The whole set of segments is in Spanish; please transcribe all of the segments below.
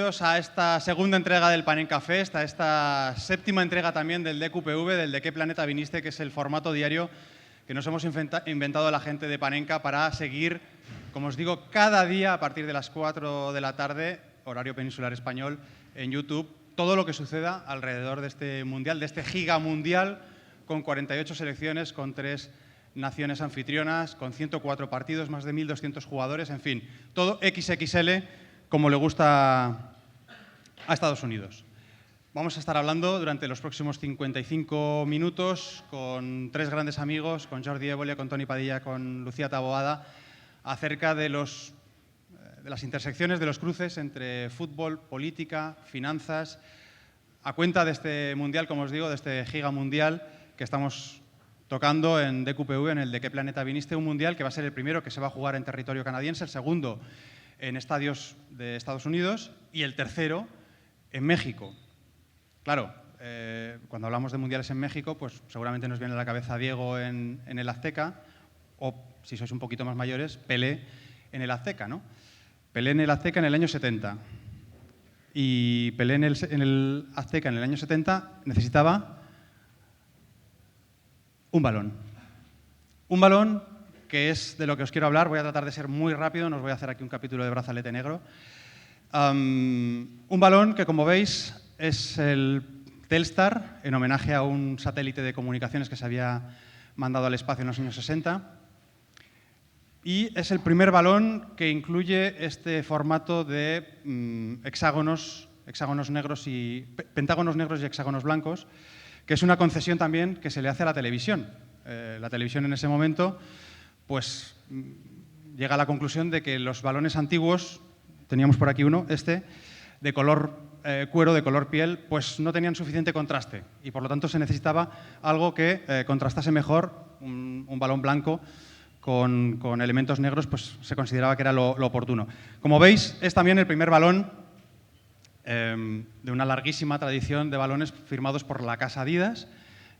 bienvenidos a esta segunda entrega del Panenka Fest, a esta séptima entrega también del DQPV, del ¿De qué planeta viniste?, que es el formato diario que nos hemos inventado la gente de Panenka para seguir, como os digo, cada día a partir de las 4 de la tarde, horario peninsular español, en YouTube, todo lo que suceda alrededor de este mundial, de este giga mundial, con 48 selecciones, con 3 naciones anfitrionas, con 104 partidos, más de 1.200 jugadores, en fin, todo XXL, como le gusta a Estados Unidos. Vamos a estar hablando durante los próximos 55 minutos con 3 grandes amigos, con Jordi Évole, con Toni Padilla, con Lucía Taboada, acerca de las intersecciones, de los cruces entre fútbol, política, finanzas, a cuenta de este mundial, como os digo, de este giga mundial que estamos tocando en DQPV, en el ¿De qué planeta viniste?, un mundial que va a ser el primero que se va a jugar en territorio canadiense, el segundo en estadios de Estados Unidos y el tercero en México. Claro, cuando hablamos de mundiales en México, pues seguramente nos viene a la cabeza Diego en el Azteca o, si sois un poquito más mayores, Pelé en el Azteca, ¿no? Pelé en el Azteca en el año 70. Y Pelé en el Azteca en el año 70 necesitaba un balón. Un balón que es de lo que os quiero hablar. Voy a tratar de ser muy rápido, no os voy a hacer aquí un capítulo de Brazalete Negro. Un balón que, como veis, es el Telstar, en homenaje a un satélite de comunicaciones que se había mandado al espacio en los años 60. Y es el primer balón que incluye este formato de pentágonos negros y hexágonos blancos, que es una concesión también que se le hace a la televisión. La televisión en ese momento pues, llega a la conclusión de que los balones antiguos, teníamos por aquí uno, de color cuero, de color piel, pues no tenían suficiente contraste y por lo tanto se necesitaba algo que contrastase mejor. Un balón blanco con elementos negros pues se consideraba que era lo oportuno. Como veis, es también el primer balón de una larguísima tradición de balones firmados por la casa Adidas.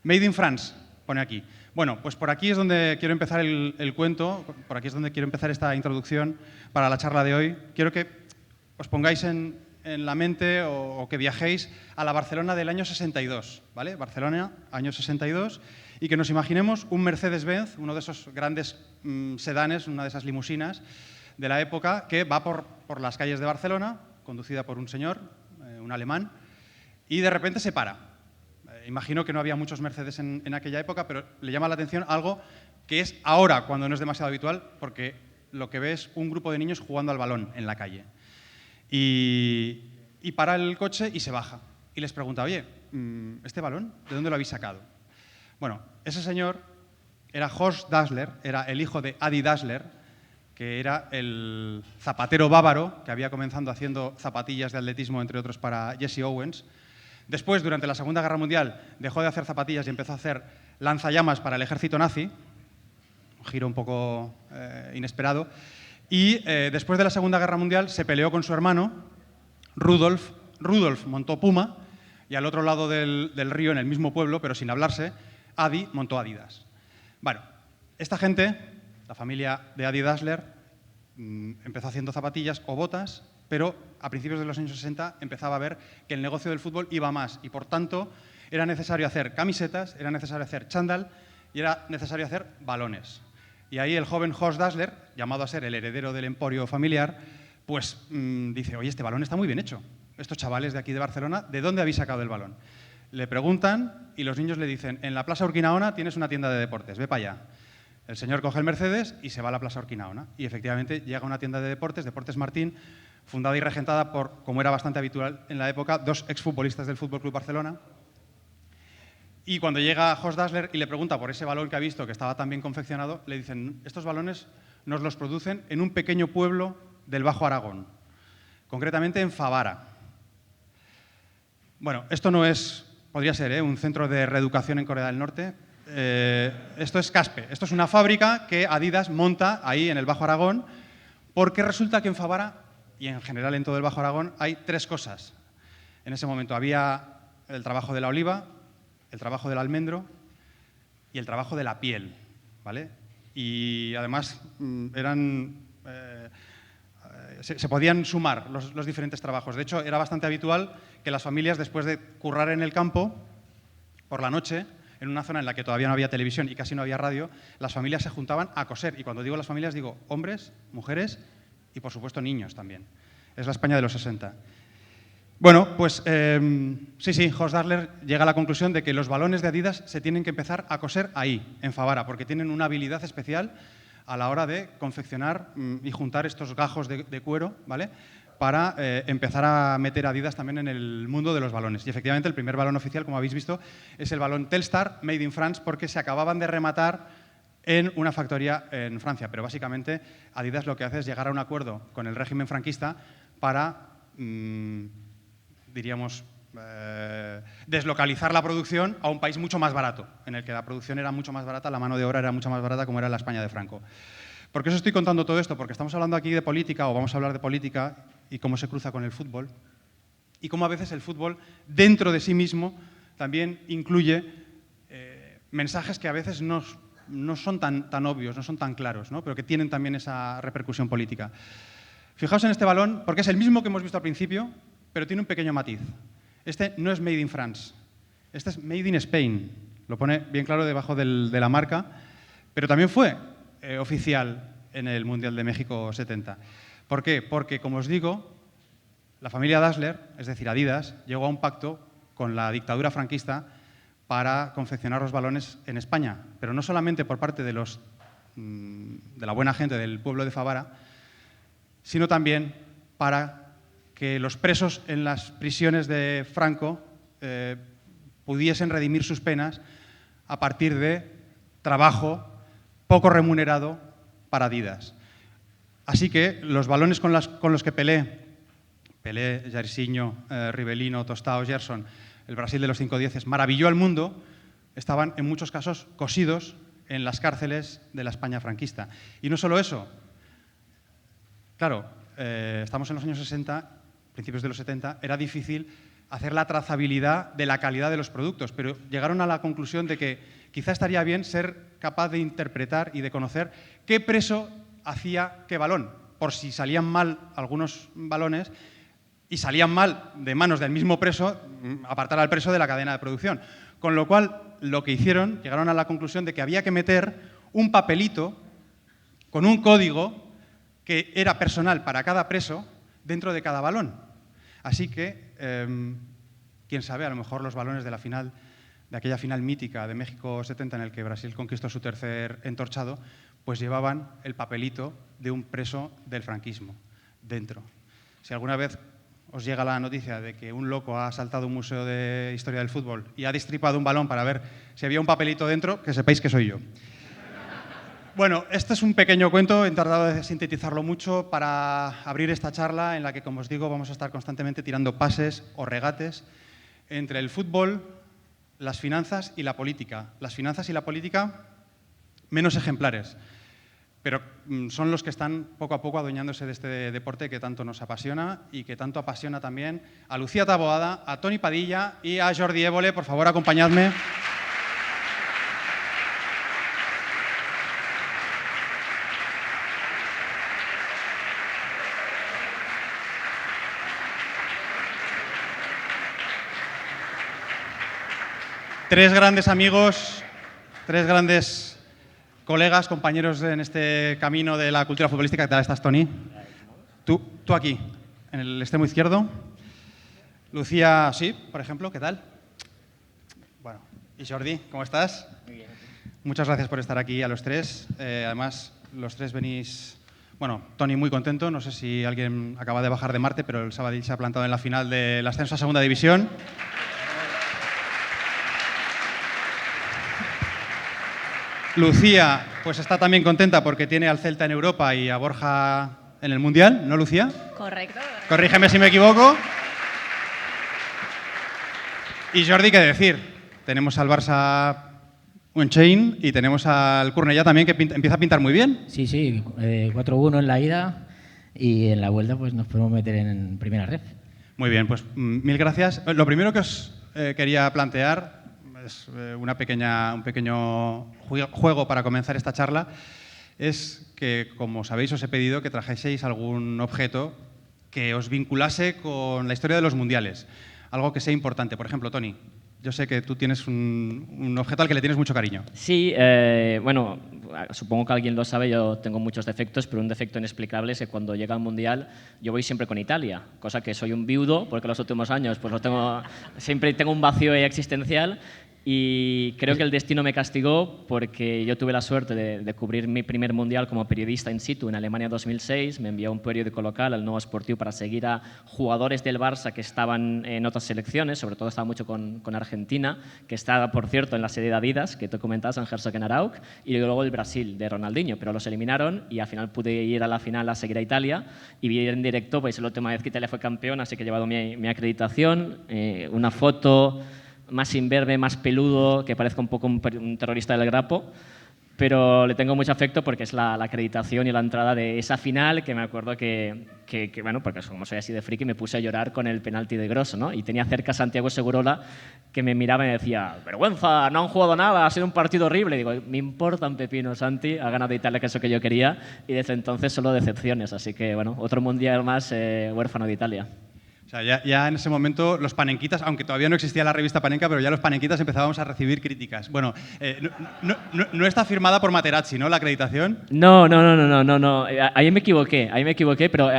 Made in France, pone aquí. Bueno, pues por aquí es donde quiero empezar el cuento, por aquí es donde quiero empezar esta introducción para la charla de hoy. Quiero que os pongáis en la mente o que viajéis a la Barcelona del año 62, ¿vale? Barcelona, año 62, y que nos imaginemos un Mercedes-Benz, uno de esos grandes sedanes, una de esas limusinas de la época, que va por las calles de Barcelona, conducida por un señor, un alemán, y de repente se para. Imagino que no había muchos Mercedes en aquella época, pero le llama la atención algo que es ahora, cuando no es demasiado habitual, porque lo que ve es un grupo de niños jugando al balón en la calle. Y para el coche y se baja. Y les pregunta, oye, ¿este balón de dónde lo habéis sacado? Bueno, ese señor era Horst Dassler, era el hijo de Adi Dassler, que era el zapatero bávaro que había comenzado haciendo zapatillas de atletismo, entre otros, para Jesse Owens. Después, durante la Segunda Guerra Mundial, dejó de hacer zapatillas y empezó a hacer lanzallamas para el ejército nazi, un giro un poco inesperado. Y después de la Segunda Guerra Mundial se peleó con su hermano, Rudolf. Rudolf montó Puma y al otro lado del río, en el mismo pueblo, pero sin hablarse, Adi montó Adidas. Bueno, esta gente, la familia de Adi Dassler, empezó haciendo zapatillas o botas, pero a principios de los años 60 empezaba a ver que el negocio del fútbol iba más y, por tanto, era necesario hacer camisetas, era necesario hacer chándal y era necesario hacer balones. Y ahí el joven Horst Dassler, llamado a ser el heredero del emporio familiar, pues dice, oye, este balón está muy bien hecho. Estos chavales de aquí de Barcelona, ¿de dónde habéis sacado el balón? Le preguntan y los niños le dicen, en la Plaza Urquinaona tienes una tienda de deportes, ve para allá. El señor coge el Mercedes y se va a la Plaza Urquinaona. Y efectivamente llega a una tienda de deportes, Deportes Martín, fundada y regentada por, como era bastante habitual en la época, 2 exfutbolistas del Fútbol Club Barcelona. Y cuando llega Horst Dassler y le pregunta por ese balón que ha visto, que estaba tan bien confeccionado, le dicen, estos balones nos los producen en un pequeño pueblo del Bajo Aragón, concretamente en Favara. Bueno, esto no es, podría ser, un centro de reeducación en Corea del Norte. Esto es Caspe, esto es una fábrica que Adidas monta ahí en el Bajo Aragón, porque resulta que en Favara, y en general en todo el Bajo Aragón, hay 3 cosas. En ese momento había el trabajo de la oliva, el trabajo del almendro y el trabajo de la piel, ¿vale? Y además eran se podían sumar los diferentes trabajos. De hecho, era bastante habitual que las familias, después de currar en el campo, por la noche, en una zona en la que todavía no había televisión y casi no había radio, las familias se juntaban a coser. Y cuando digo las familias, digo hombres, mujeres y, por supuesto, niños también. Es la España de los 60. Bueno, pues sí, Horst Dassler llega a la conclusión de que los balones de Adidas se tienen que empezar a coser ahí, en Favara, porque tienen una habilidad especial a la hora de confeccionar y juntar estos gajos de cuero, ¿vale?, para empezar a meter Adidas también en el mundo de los balones. Y efectivamente el primer balón oficial, como habéis visto, es el balón Telstar, made in France, porque se acababan de rematar en una factoría en Francia. Pero básicamente Adidas lo que hace es llegar a un acuerdo con el régimen franquista para, diríamos, deslocalizar la producción a un país mucho más barato, en el que la producción era mucho más barata, la mano de obra era mucho más barata, como era la España de Franco. ¿Por qué os estoy contando todo esto? Porque estamos hablando aquí de política, o vamos a hablar de política, y cómo se cruza con el fútbol, y cómo a veces el fútbol, dentro de sí mismo, también incluye mensajes que a veces no son tan obvios, no son tan claros, ¿no?, pero que tienen también esa repercusión política. Fijaos en este balón, porque es el mismo que hemos visto al principio, pero tiene un pequeño matiz. Este no es made in France, este es made in Spain. Lo pone bien claro debajo de la marca, pero también fue oficial en el Mundial de México 70. ¿Por qué? Porque, como os digo, la familia Dassler, es decir, Adidas, llegó a un pacto con la dictadura franquista para confeccionar los balones en España, pero no solamente por parte de la buena gente del pueblo de Favara, sino también para que los presos en las prisiones de Franco pudiesen redimir sus penas a partir de trabajo poco remunerado para Adidas. Así que los balones con los que Pelé, Jairzinho, Rivellino, Tostao, Gerson, el Brasil de los 5-10, maravilló al mundo, estaban en muchos casos cosidos en las cárceles de la España franquista. Y no solo eso. Claro, estamos en los años 60, principios de los 70, era difícil hacer la trazabilidad de la calidad de los productos, pero llegaron a la conclusión de que quizá estaría bien ser capaz de interpretar y de conocer qué preso hacía qué balón, por si salían mal algunos balones y salían mal de manos del mismo preso, apartar al preso de la cadena de producción. Con lo cual, lo que hicieron, llegaron a la conclusión de que había que meter un papelito con un código que era personal para cada preso dentro de cada balón. Así que, quién sabe, a lo mejor los balones de aquella final mítica de México 70 en el que Brasil conquistó su tercer entorchado, pues llevaban el papelito de un preso del franquismo dentro. Si alguna vez os llega la noticia de que un loco ha asaltado un museo de historia del fútbol y ha destripado un balón para ver si había un papelito dentro, que sepáis que soy yo. Bueno, este es un pequeño cuento, he tratado de sintetizarlo mucho para abrir esta charla en la que, como os digo, vamos a estar constantemente tirando pases o regates entre el fútbol, las finanzas y la política. Las finanzas y la política menos ejemplares, pero son los que están poco a poco adueñándose de este deporte que tanto nos apasiona y que tanto apasiona también a Lucía Taboada, a Toni Padilla y a Jordi Évole. Por favor, acompañadme. Tres grandes amigos, tres grandes colegas, compañeros en este camino de la cultura futbolística. ¿Qué tal estás, Toni? Tú aquí, en el extremo izquierdo. Lucía, sí, por ejemplo, ¿qué tal? Bueno, y Jordi, ¿cómo estás? Muy bien. Muchas gracias por estar aquí a los tres. Además, los tres venís... Bueno, Toni muy contento. No sé si alguien acaba de bajar de Marte, pero el Sabadell se ha plantado en la final del ascenso a Segunda División. Lucía, pues está también contenta porque tiene al Celta en Europa y a Borja en el Mundial, ¿no, Lucía? Correcto. Corrígeme si me equivoco. Y Jordi, ¿qué decir? Tenemos al Barça Unchained y tenemos al Cornellà también, que empieza a pintar muy bien. Sí, 4-1 en la ida y en la vuelta pues nos podemos meter en primera red. Muy bien, pues mil gracias. Lo primero que os quería plantear es un pequeño juego para comenzar esta charla. Es que, como sabéis, os he pedido que trajeseis algún objeto que os vinculase con la historia de los mundiales. Algo que sea importante. Por ejemplo, Tony, yo sé que tú tienes un objeto al que le tienes mucho cariño. Sí, bueno, supongo que alguien lo sabe, yo tengo muchos defectos, pero un defecto inexplicable es que cuando llega al Mundial yo voy siempre con Italia, cosa que soy un viudo, porque los últimos años pues siempre tengo un vacío existencial. Y creo que el destino me castigó porque yo tuve la suerte de cubrir mi primer mundial como periodista in situ en Alemania 2006. Me envió un periódico local, el Nuevo Esportiu, para seguir a jugadores del Barça que estaban en otras selecciones, sobre todo estaba mucho con Argentina, que estaba, por cierto, en la sede de Adidas, que tú comentabas, en Herzogenaurach, y luego el Brasil, de Ronaldinho, pero los eliminaron y al final pude ir a la final a seguir a Italia y vi en directo, pues la última vez que Italia fue campeón, así que he llevado mi acreditación, una foto más imberbe, más peludo, que parezca un poco un terrorista del Grapo, pero le tengo mucho afecto porque es la acreditación y la entrada de esa final, que me acuerdo que bueno, porque como soy así de friki, me puse a llorar con el penalti de Grosso, ¿no? Y tenía cerca a Santiago Segurola, que me miraba y me decía: vergüenza, no han jugado nada, ha sido un partido horrible. Y digo, me importa un pepino, Santi, ha ganado Italia, que es lo que yo quería, y desde entonces solo decepciones, así que bueno, otro mundial más huérfano de Italia. O sea, ya en ese momento los panenquitas, aunque todavía no existía la revista Panenka, pero ya los panenquitas empezábamos a recibir críticas. Bueno, no está firmada por Materazzi, ¿no?, la acreditación. No. Ahí me equivoqué, pero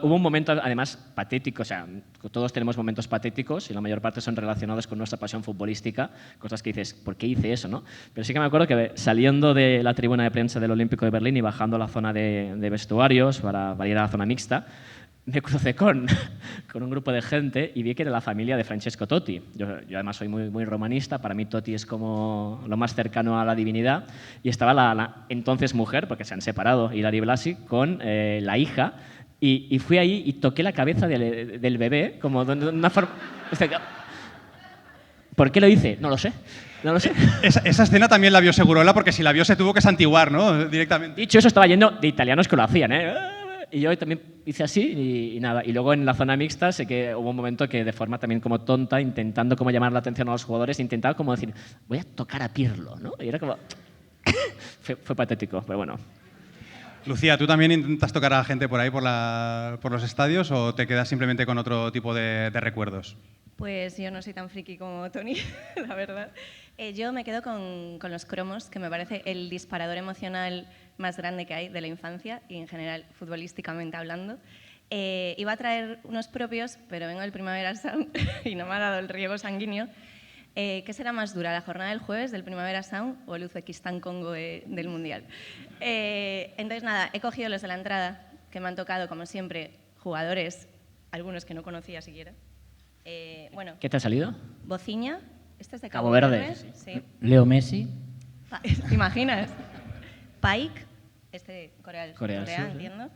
hubo un momento además patético. O sea, todos tenemos momentos patéticos y la mayor parte son relacionados con nuestra pasión futbolística, cosas que dices, ¿por qué hice eso, no? Pero sí que me acuerdo que saliendo de la tribuna de prensa del Olímpico de Berlín y bajando a la zona de vestuarios para ir a la zona mixta, me crucé con un grupo de gente y vi que era la familia de Francesco Totti. Yo además soy muy romanista, para mí Totti es como lo más cercano a la divinidad, y estaba la entonces mujer, porque se han separado, Ilari Blasi, con la hija, y fui ahí y toqué la cabeza del bebé, como de una forma... ¿Por qué lo hice? No lo sé. Esa escena también la vio Segurola, porque si la vio se tuvo que santiguar, ¿no?, directamente. Dicho eso, estaba yendo de italianos que lo hacían, Y yo también hice así y nada. Y luego en la zona mixta sé que hubo un momento que de forma también como tonta, intentando como llamar la atención a los jugadores, intentaba como decir, voy a tocar a Pirlo, ¿no? Y era como... fue patético, pero bueno. Lucía, ¿tú también intentas tocar a la gente por ahí, por los estadios, o te quedas simplemente con otro tipo de recuerdos? Pues yo no soy tan friki como Tony, la verdad. Yo me quedo con los cromos, que me parece el disparador emocional más grande que hay de la infancia y en general futbolísticamente hablando. Iba a traer unos propios, pero vengo del Primavera Sound y no me ha dado el riego sanguíneo. ¿Qué será más dura, la jornada del jueves del Primavera Sound o el Uzbekistán-Congo del Mundial? Entonces nada, he cogido los de la entrada, que me han tocado como siempre jugadores, algunos que no conocía siquiera. Bueno, ¿Qué te ha salido? Bociña, este es de Cabo Verde. Sí. Leo Messi. ¿Te imaginas? Pike, este Corea, sí. entiendo.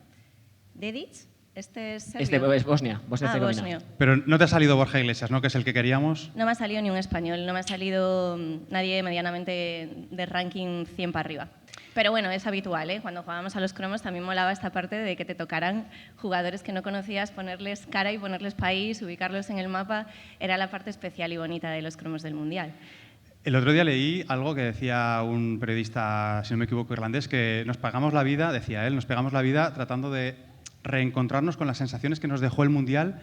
Dedic, este es serbio. Este es Bosnia, Bosnia-Herzegovina. Bosnia. Pero no te ha salido Borja Iglesias, ¿no?, que es el que queríamos. No me ha salido ni un español, no me ha salido nadie medianamente de ranking 100 para arriba. Pero bueno, es habitual, ¿eh? Cuando jugábamos a los cromos también molaba esta parte de que te tocaran jugadores que no conocías, ponerles cara y ponerles país, ubicarlos en el mapa. Era la parte especial y bonita de los cromos del Mundial. El otro día leí algo que decía un periodista, si no me equivoco, irlandés, que nos pagamos la vida, decía él, nos pegamos la vida tratando de reencontrarnos con las sensaciones que nos dejó el Mundial,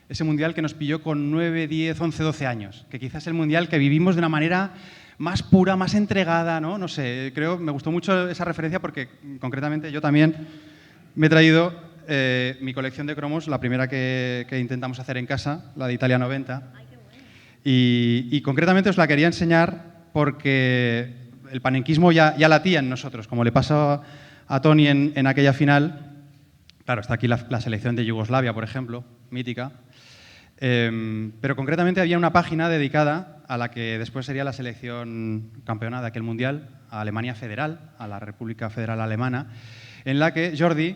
ese Mundial que nos pilló con 9, 10, 11, 12 años, que quizás es el Mundial que vivimos de una manera más pura, más entregada, ¿no? No sé, me gustó mucho esa referencia porque concretamente yo también me he traído mi colección de cromos, la primera que intentamos hacer en casa, la de Italia 90. Ay, qué bueno. Y concretamente os la quería enseñar porque el panenquismo ya latía en nosotros, como le pasó a Tony en aquella final. Claro, está aquí la selección de Yugoslavia, por ejemplo, mítica. Pero concretamente había una página dedicada a la que después sería la selección campeona de aquel mundial, a Alemania Federal, a la República Federal Alemana, en la que Jordi,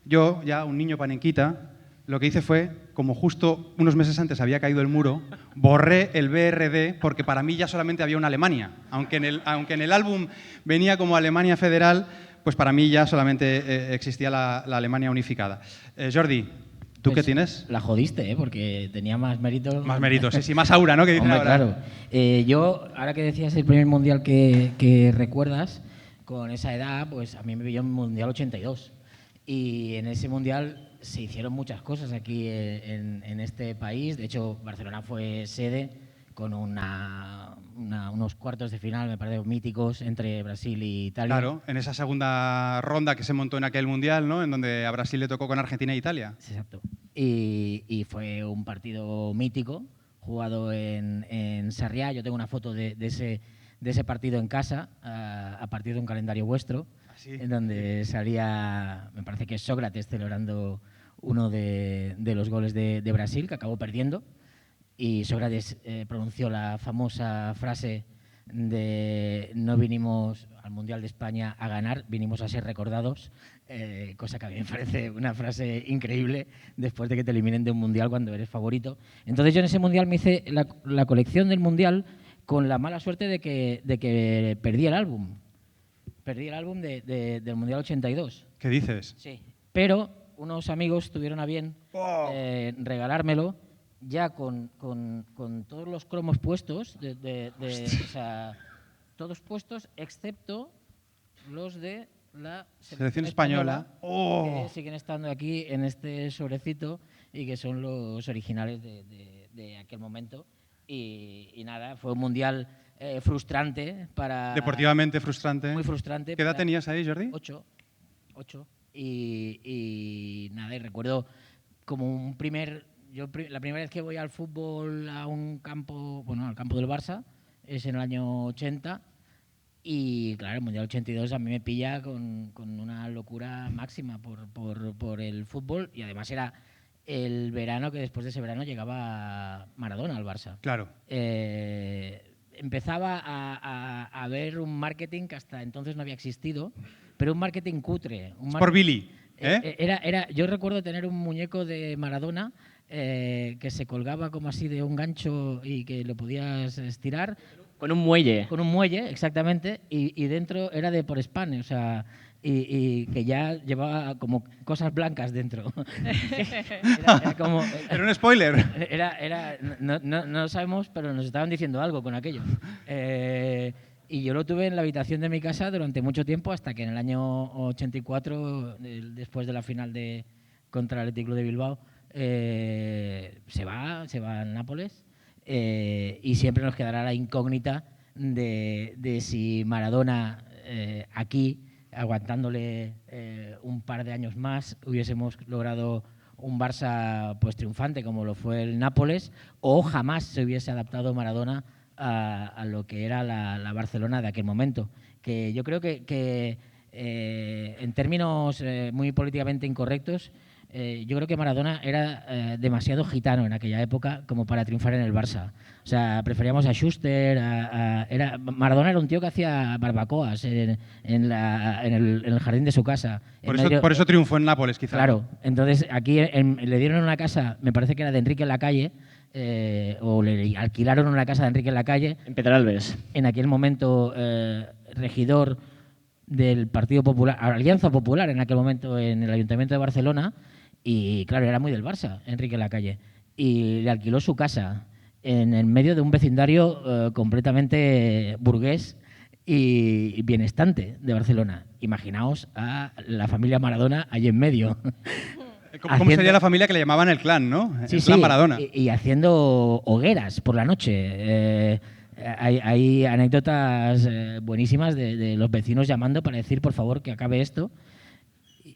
yo, ya un niño panenquita, lo que hice fue, como justo unos meses antes había caído el muro, borré el BRD porque para mí ya solamente había una Alemania. Aunque en el álbum venía como Alemania Federal, pues para mí ya solamente existía la Alemania unificada. Jordi, ¿tú qué tienes? La jodiste, porque tenía más méritos. Más méritos, sí, más aura, ¿no? Que dicen Hombre, ahora. claro. Yo, ahora que decías el primer mundial que recuerdas, con esa edad, pues a mí me pilló en Mundial 82. Y en ese Mundial se hicieron muchas cosas aquí en este país. De hecho, Barcelona fue sede con unos cuartos de final, me parece, míticos entre Brasil y Italia. Claro, en esa segunda ronda que se montó en aquel Mundial, ¿no? En donde a Brasil le tocó con Argentina e Italia. Exacto. Y fue un partido mítico, jugado en Sarriá. Yo tengo una foto de ese partido en casa, a partir de un calendario vuestro, ¿Sí? en donde salía, me parece que es Sócrates celebrando uno de los goles de Brasil, que acabó perdiendo. Y Sócrates pronunció la famosa frase de no vinimos al Mundial de España a ganar, vinimos a ser recordados, cosa que a mí me parece una frase increíble después de que te eliminen de un Mundial cuando eres favorito. Entonces yo en ese Mundial me hice la colección del Mundial con la mala suerte de que perdí el álbum. Perdí el álbum del Mundial 82. ¿Qué dices? Sí. Pero unos amigos tuvieron a bien regalármelo ya con todos los cromos puestos, o sea, todos puestos excepto los de la Selección española. Que siguen estando aquí en este sobrecito y que son los originales de aquel momento. Y nada, fue un mundial frustrante para... Deportivamente frustrante. Muy frustrante. ¿Qué edad tenías ahí, Jordi? 8. Y nada, y recuerdo como un primer... la primera vez que voy al fútbol a un campo, bueno, al campo del Barça, es en el año 80. Y claro, el Mundial 82 a mí me pilla con una locura máxima por el fútbol. Y además era el verano que después de ese verano llegaba Maradona al Barça. Claro. Empezaba a ver un marketing que hasta entonces no había existido, pero un marketing cutre. Por Billy. Yo recuerdo tener un muñeco de Maradona que se colgaba como así de un gancho y que lo podías estirar. Con un muelle. Con un muelle, exactamente, y dentro era de por Spam, o sea, y que ya llevaba como cosas blancas dentro. Era como... Era un spoiler. No lo sabemos, pero nos estaban diciendo algo con aquello. Y yo lo tuve en la habitación de mi casa durante mucho tiempo, hasta que en el año 84, después de la final contra el Athletic Club de Bilbao, se va a Nápoles. Y siempre nos quedará la incógnita de si Maradona aquí, aguantándole un par de años más, hubiésemos logrado un Barça pues triunfante como lo fue el Nápoles, o jamás se hubiese adaptado Maradona a lo que era la Barcelona de aquel momento. Que yo creo que en términos muy políticamente incorrectos, yo creo que Maradona era demasiado gitano en aquella época como para triunfar en el Barça. O sea, preferíamos a Schuster. Maradona era un tío que hacía barbacoas en el jardín de su casa. Por eso triunfó en Nápoles, quizá. Claro. Entonces, aquí le dieron una casa, me parece que era de Enrique Lacalle, o le alquilaron una casa de Enrique Lacalle. En Pedralbes. En aquel momento, regidor del Partido Popular, Alianza Popular en aquel momento en el Ayuntamiento de Barcelona. Y claro, era muy del Barça, Enrique Lacalle. Y le alquiló su casa en el medio de un vecindario completamente burgués y bienestante de Barcelona. Imaginaos a la familia Maradona allí en medio. ¿Cómo sería la familia que le llamaban el clan, no? Sí, el clan sí, Maradona. Y haciendo hogueras por la noche. Hay anécdotas buenísimas de los vecinos llamando para decir, por favor, que acabe esto.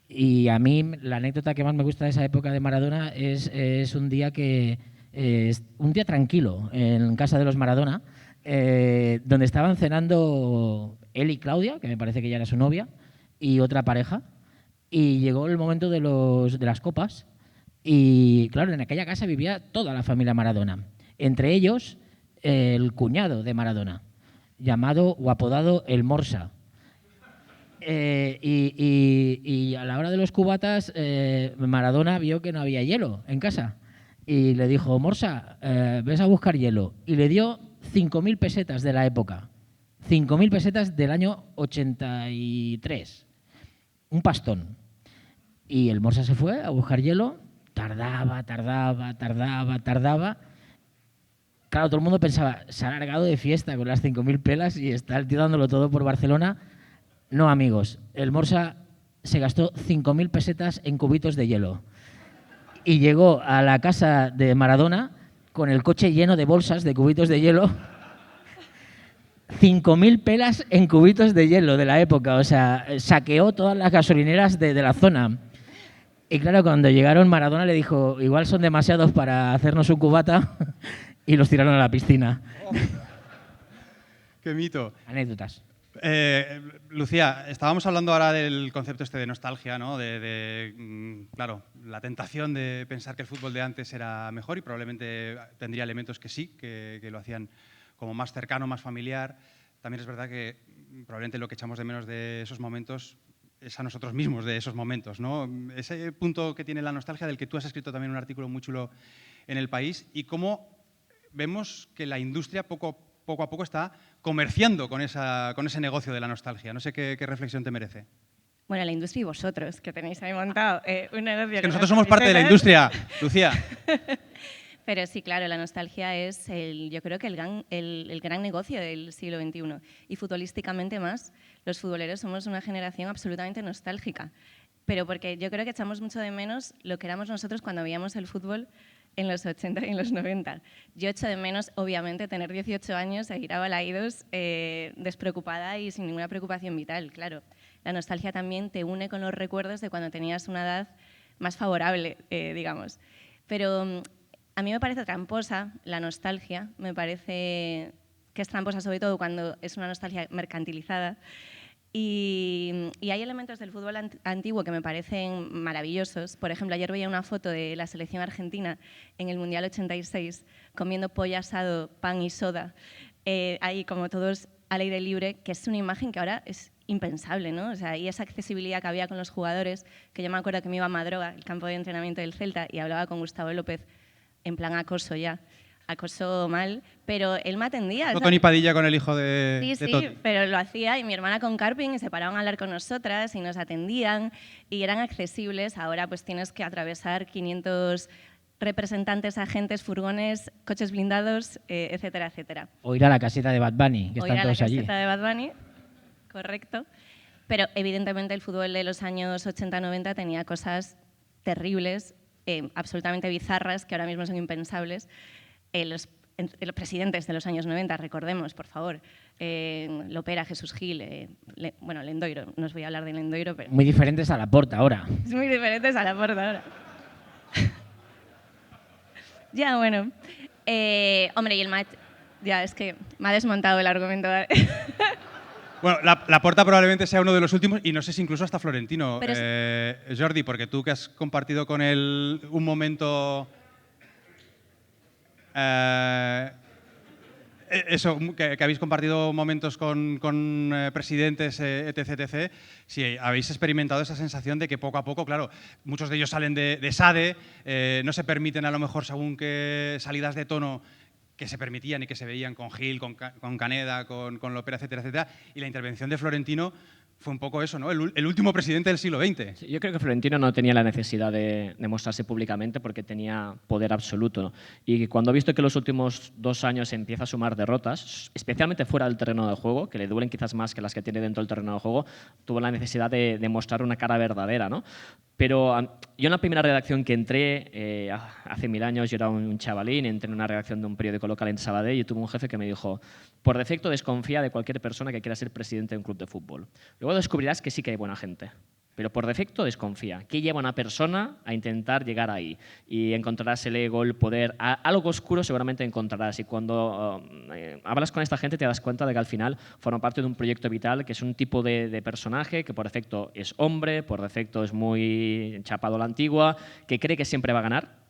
Y a mí la anécdota que más me gusta de esa época de Maradona es un día un día tranquilo en casa de los Maradona, donde estaban cenando él y Claudia, que me parece que ya era su novia, y otra pareja, y llegó el momento de las copas, y claro, en aquella casa vivía toda la familia Maradona, entre ellos el cuñado de Maradona, llamado o apodado el Morsa. Y a la hora de los cubatas, Maradona vio que no había hielo en casa y le dijo, Morsa, ves a buscar hielo. Y le dio 5.000 pesetas de la época, 5.000 pesetas del año 83, un pastón. Y el Morsa se fue a buscar hielo, tardaba. Claro, todo el mundo pensaba, se ha largado de fiesta con las 5.000 pelas y está el tío dándolo todo por Barcelona. No, amigos. El Morsa se gastó 5.000 pesetas en cubitos de hielo. Y llegó a la casa de Maradona con el coche lleno de bolsas de cubitos de hielo. 5.000 pelas en cubitos de hielo de la época. O sea, saqueó todas las gasolineras de la zona. Y claro, cuando llegaron, Maradona le dijo, igual son demasiados para hacernos un cubata, y los tiraron a la piscina. ¡Qué mito! Anécdotas. Lucía, estábamos hablando ahora del concepto este de nostalgia, ¿no? Claro, la tentación de pensar que el fútbol de antes era mejor y probablemente tendría elementos que sí, que lo hacían como más cercano, más familiar. También es verdad que probablemente lo que echamos de menos de esos momentos es a nosotros mismos de esos momentos, ¿no? Ese punto que tiene la nostalgia, del que tú has escrito también un artículo muy chulo en El País, y cómo vemos que la industria poco a poco está comerciando con ese negocio de la nostalgia. No sé qué reflexión te merece. Bueno, la industria y vosotros, que tenéis ahí montado un negocio. Es que nosotros somos parte de la industria, Lucía. Pero sí, claro, la nostalgia es, yo creo que el gran negocio del siglo XXI. Y futbolísticamente más, los futboleros somos una generación absolutamente nostálgica. Pero porque yo creo que echamos mucho de menos lo que éramos nosotros cuando veíamos el fútbol en los 80 y en los 90. Yo echo de menos, obviamente, tener 18 años, seguir a Balaídos despreocupada y sin ninguna preocupación vital, claro. La nostalgia también te une con los recuerdos de cuando tenías una edad más favorable, digamos. Pero a mí me parece tramposa la nostalgia, me parece que es tramposa sobre todo cuando es una nostalgia mercantilizada. Y hay elementos del fútbol antiguo que me parecen maravillosos. Por ejemplo, ayer veía una foto de la selección argentina en el Mundial 86 comiendo pollo asado, pan y soda, ahí como todos al aire libre, que es una imagen que ahora es impensable, ¿no? O sea, y esa accesibilidad que había con los jugadores, que yo me acuerdo que me iba a Madroga, el campo de entrenamiento del Celta, y hablaba con Gustavo López en plan acoso ya. Acoso mal, pero él me atendía. No, Tony Padilla con el hijo de Sí, Totti. pero lo hacía, y mi hermana con Carping, y se paraban a hablar con nosotras y nos atendían y eran accesibles. Ahora pues tienes que atravesar 500 representantes, agentes, furgones, coches blindados, etcétera, etcétera. O ir a la caseta de Bad Bunny, que están todos allí. O ir a la caseta de Bad Bunny, correcto. Pero evidentemente el fútbol de los años 80-90 tenía cosas terribles, absolutamente bizarras, que ahora mismo son impensables. Los presidentes de los años 90, recordemos, por favor, Lopera, Jesús Gil, Lendoiro, no os voy a hablar de Lendoiro, pero... Muy diferentes a Laporta ahora. Es muy diferentes a Laporta ahora. Ya, bueno. Hombre, y el match... Ya, es que me ha desmontado el argumento. Bueno, Laporta probablemente sea uno de los últimos, y no sé si incluso hasta Florentino. Pero Jordi, porque tú que has compartido con él un momento... eso, que habéis compartido momentos con presidentes, etc., si habéis experimentado esa sensación de que poco a poco, claro, muchos de ellos salen de SADE, no se permiten a lo mejor según qué salidas de tono que se permitían y que se veían con Gil, con Caneda, con Lopera, etcétera, etcétera, y la intervención de Florentino fue un poco eso, ¿no? El último presidente del siglo XX. Sí, yo creo que Florentino no tenía la necesidad de mostrarse públicamente porque tenía poder absoluto, ¿no? Y cuando ha visto que los últimos 2 años empieza a sumar derrotas, especialmente fuera del terreno de juego, que le duelen quizás más que las que tiene dentro del terreno de juego, tuvo la necesidad de mostrar una cara verdadera, ¿no? Pero yo en la primera redacción que entré, hace 1000 años, yo era un chavalín, entré en una redacción de un periódico local en Sabadell y tuve un jefe que me dijo: por defecto desconfía de cualquier persona que quiera ser presidente de un club de fútbol. Luego descubrirás que sí que hay buena gente, pero por defecto desconfía. ¿Qué lleva a una persona a intentar llegar ahí? Y encontrarás el ego, el poder, algo oscuro seguramente encontrarás. Y cuando hablas con esta gente te das cuenta de que al final forma parte de un proyecto vital, que es un tipo de personaje que por defecto es hombre, por defecto es muy chapado a la antigua, que cree que siempre va a ganar,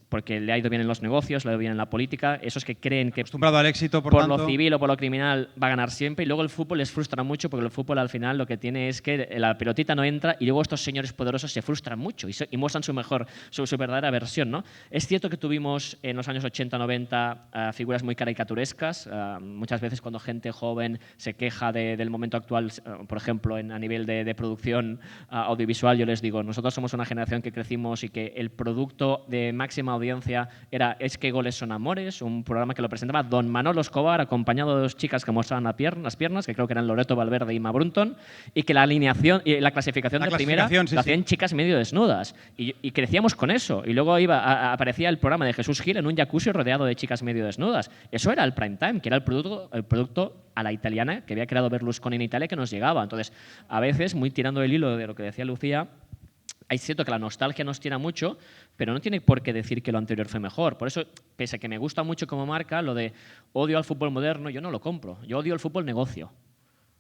porque le ha ido bien en los negocios, le ha ido bien en la política, esos que creen que acostumbrado al éxito, por lo civil o por lo criminal va a ganar siempre, y luego el fútbol les frustra mucho porque el fútbol al final lo que tiene es que la pelotita no entra y luego estos señores poderosos se frustran mucho y muestran su verdadera versión, ¿no? Es cierto que tuvimos en los años 80-90 figuras muy caricaturescas, muchas veces cuando gente joven se queja del momento actual, por ejemplo, a nivel de producción audiovisual, yo les digo, nosotros somos una generación que crecimos y que el producto de máxima máxima audiencia era Es que goles son amores, un programa que lo presentaba don Manolo Escobar, acompañado de dos chicas que mostraban las piernas, que creo que eran Loreto Valverde y Ma Brunton, y que la alineación y la clasificación de primera sí, lo hacían chicas medio desnudas. Y crecíamos con eso. Y luego aparecía el programa de Jesús Gil en un jacuzzi rodeado de chicas medio desnudas. Eso era el prime time, que era el producto a la italiana que había creado Berlusconi en Italia, que nos llegaba. Entonces, a veces, muy tirando el hilo de lo que decía Lucía, es cierto que la nostalgia nos tira mucho, pero no tiene por qué decir que lo anterior fue mejor. Por eso, pese a que me gusta mucho como marca, lo de odio al fútbol moderno, yo no lo compro. Yo odio el fútbol negocio,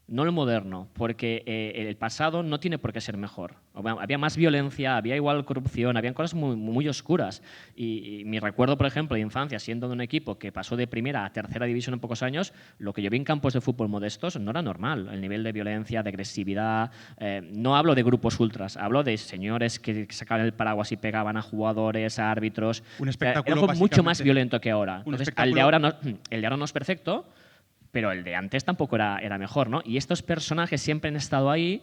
no el moderno, porque el pasado no tiene por qué ser mejor. Había más violencia, había igual corrupción, habían cosas muy, muy oscuras. Y mi recuerdo, por ejemplo, de infancia, siendo de un equipo que pasó de primera a tercera división en pocos años, lo que yo vi en campos de fútbol modestos no era normal. El nivel de violencia, de agresividad. No hablo de grupos ultras, hablo de señores que sacaban el paraguas y pegaban a jugadores, a árbitros. Un espectáculo era mucho más violento que ahora. Entonces, el de ahora no es perfecto, pero el de antes tampoco era mejor, ¿no? Y estos personajes siempre han estado ahí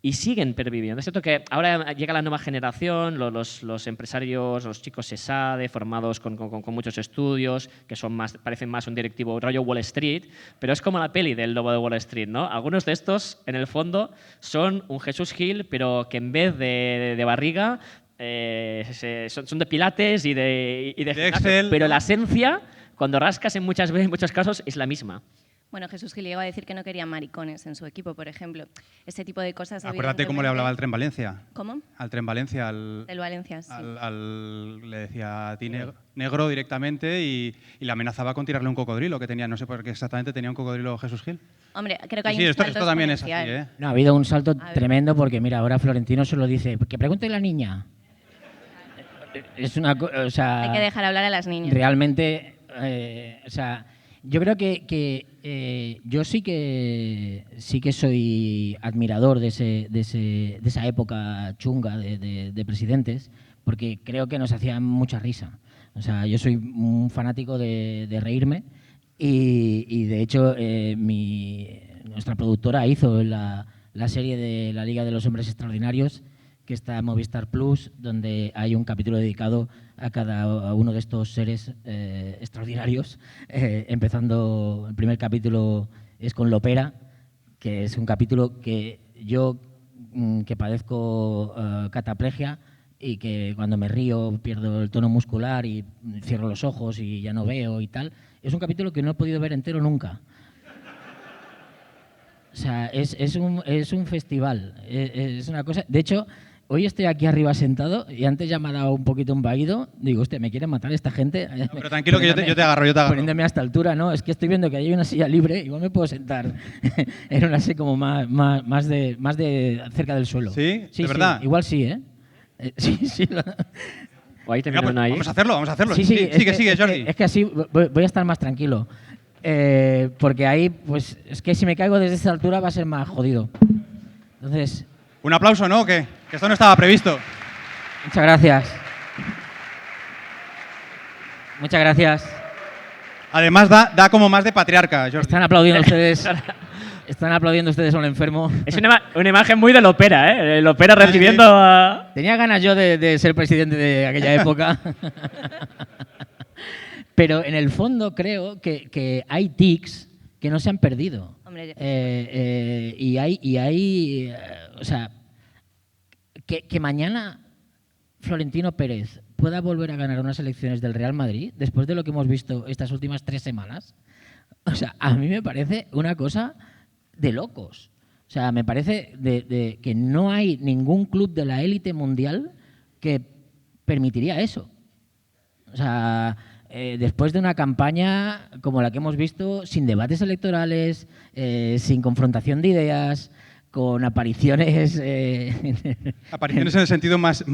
y siguen perviviendo. Es cierto que ahora llega la nueva generación, los empresarios, los chicos ESADE, formados con muchos estudios, que parecen más un directivo rollo Wall Street, pero es como la peli del lobo de Wall Street, ¿no? Algunos de estos, en el fondo, son un Jesús Gil, pero que en vez de barriga son de pilates y de Excel, pero ¿no? la esencia, cuando rascas en muchos casos, es la misma. Bueno, Jesús Gil llegó a decir que no quería maricones en su equipo, por ejemplo. Ese tipo de cosas. Acuérdate cómo le hablaba al Tren Valencia. ¿Cómo? Al Tren Valencia. Del Valencia, sí. Le decía a ti negro directamente y le amenazaba con tirarle un cocodrilo que tenía. No sé por qué exactamente tenía un cocodrilo Jesús Gil. Hombre, creo que hay Sí, un esto salto también es así, exponencial. ¿eh? No, ha habido un salto ver. tremendo porque, mira, ahora Florentino solo dice que pregunte la niña. Es una o sea, Hay que dejar hablar a las niñas. realmente, o sea, yo creo que yo sí que soy admirador de esa época chunga de presidentes, porque creo que nos hacían mucha risa. O sea, yo soy un fanático de reírme y de hecho nuestra productora hizo la serie de la Liga de los Hombres Extraordinarios, que está en Movistar Plus, donde hay un capítulo dedicado a cada uno de estos seres extraordinarios. Empezando, el primer capítulo es con Lopera, que es un capítulo que yo, que padezco cataplegia y que cuando me río pierdo el tono muscular y cierro los ojos y ya no veo y tal, es un capítulo que no he podido ver entero nunca. O sea, es un festival, es una cosa... De hecho, hoy estoy aquí arriba sentado y antes ya me ha dado un poquito un vaído. Digo, hostia, ¿me quieren matar esta gente? No, pero tranquilo que yo te agarro. Poniéndome a esta altura, ¿no? Es que estoy viendo que hay una silla libre, igual me puedo sentar en una así como más de cerca del suelo. ¿Sí? ¿De verdad? Igual sí, ¿eh? Sí. O ahí te Venga, viene pues uno ahí. Vamos a hacerlo. Sí, Sigue, Jordi. Es que así voy a estar más tranquilo. Porque ahí, pues, es que si me caigo desde esta altura va a ser más jodido. Entonces... Un aplauso, ¿no? Que esto no estaba previsto. Muchas gracias. Muchas gracias. Además, da como más de patriarca, Jordi. Están aplaudiendo ustedes. Están aplaudiendo ustedes a un enfermo. Es una imagen muy del Opera, ¿eh? El Opera recibiendo a... Tenía ganas yo de ser presidente de aquella época. Pero en el fondo creo que hay tics que no se han perdido. Hombre, O sea, que mañana Florentino Pérez pueda volver a ganar unas elecciones del Real Madrid después de lo que hemos visto estas últimas 3 semanas, o sea, a mí me parece una cosa de locos. O sea, me parece que no hay ningún club de la élite mundial que permitiría eso. O sea, después de una campaña como la que hemos visto, sin debates electorales, sin confrontación de ideas, con apariciones... Apariciones en el sentido más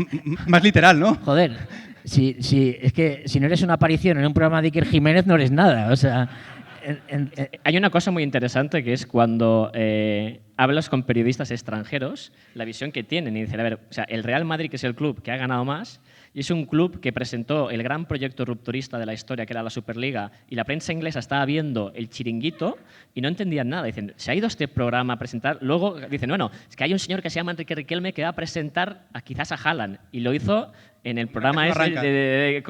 literal, ¿no? Joder, es que si no eres una aparición en un programa de Iker Jiménez no eres nada, o sea... Hay una cosa muy interesante que es cuando hablas con periodistas extranjeros, la visión que tienen y dicen, a ver, o sea, el Real Madrid, que es el club que ha ganado más, Y es un club que presentó el gran proyecto rupturista de la historia, que era la Superliga, y la prensa inglesa estaba viendo el Chiringuito y no entendían nada. Dicen, se ha ido este programa a presentar. Luego dicen, bueno, es que hay un señor que se llama Enrique Riquelme que va a presentar quizás a Haaland. Y lo hizo en el programa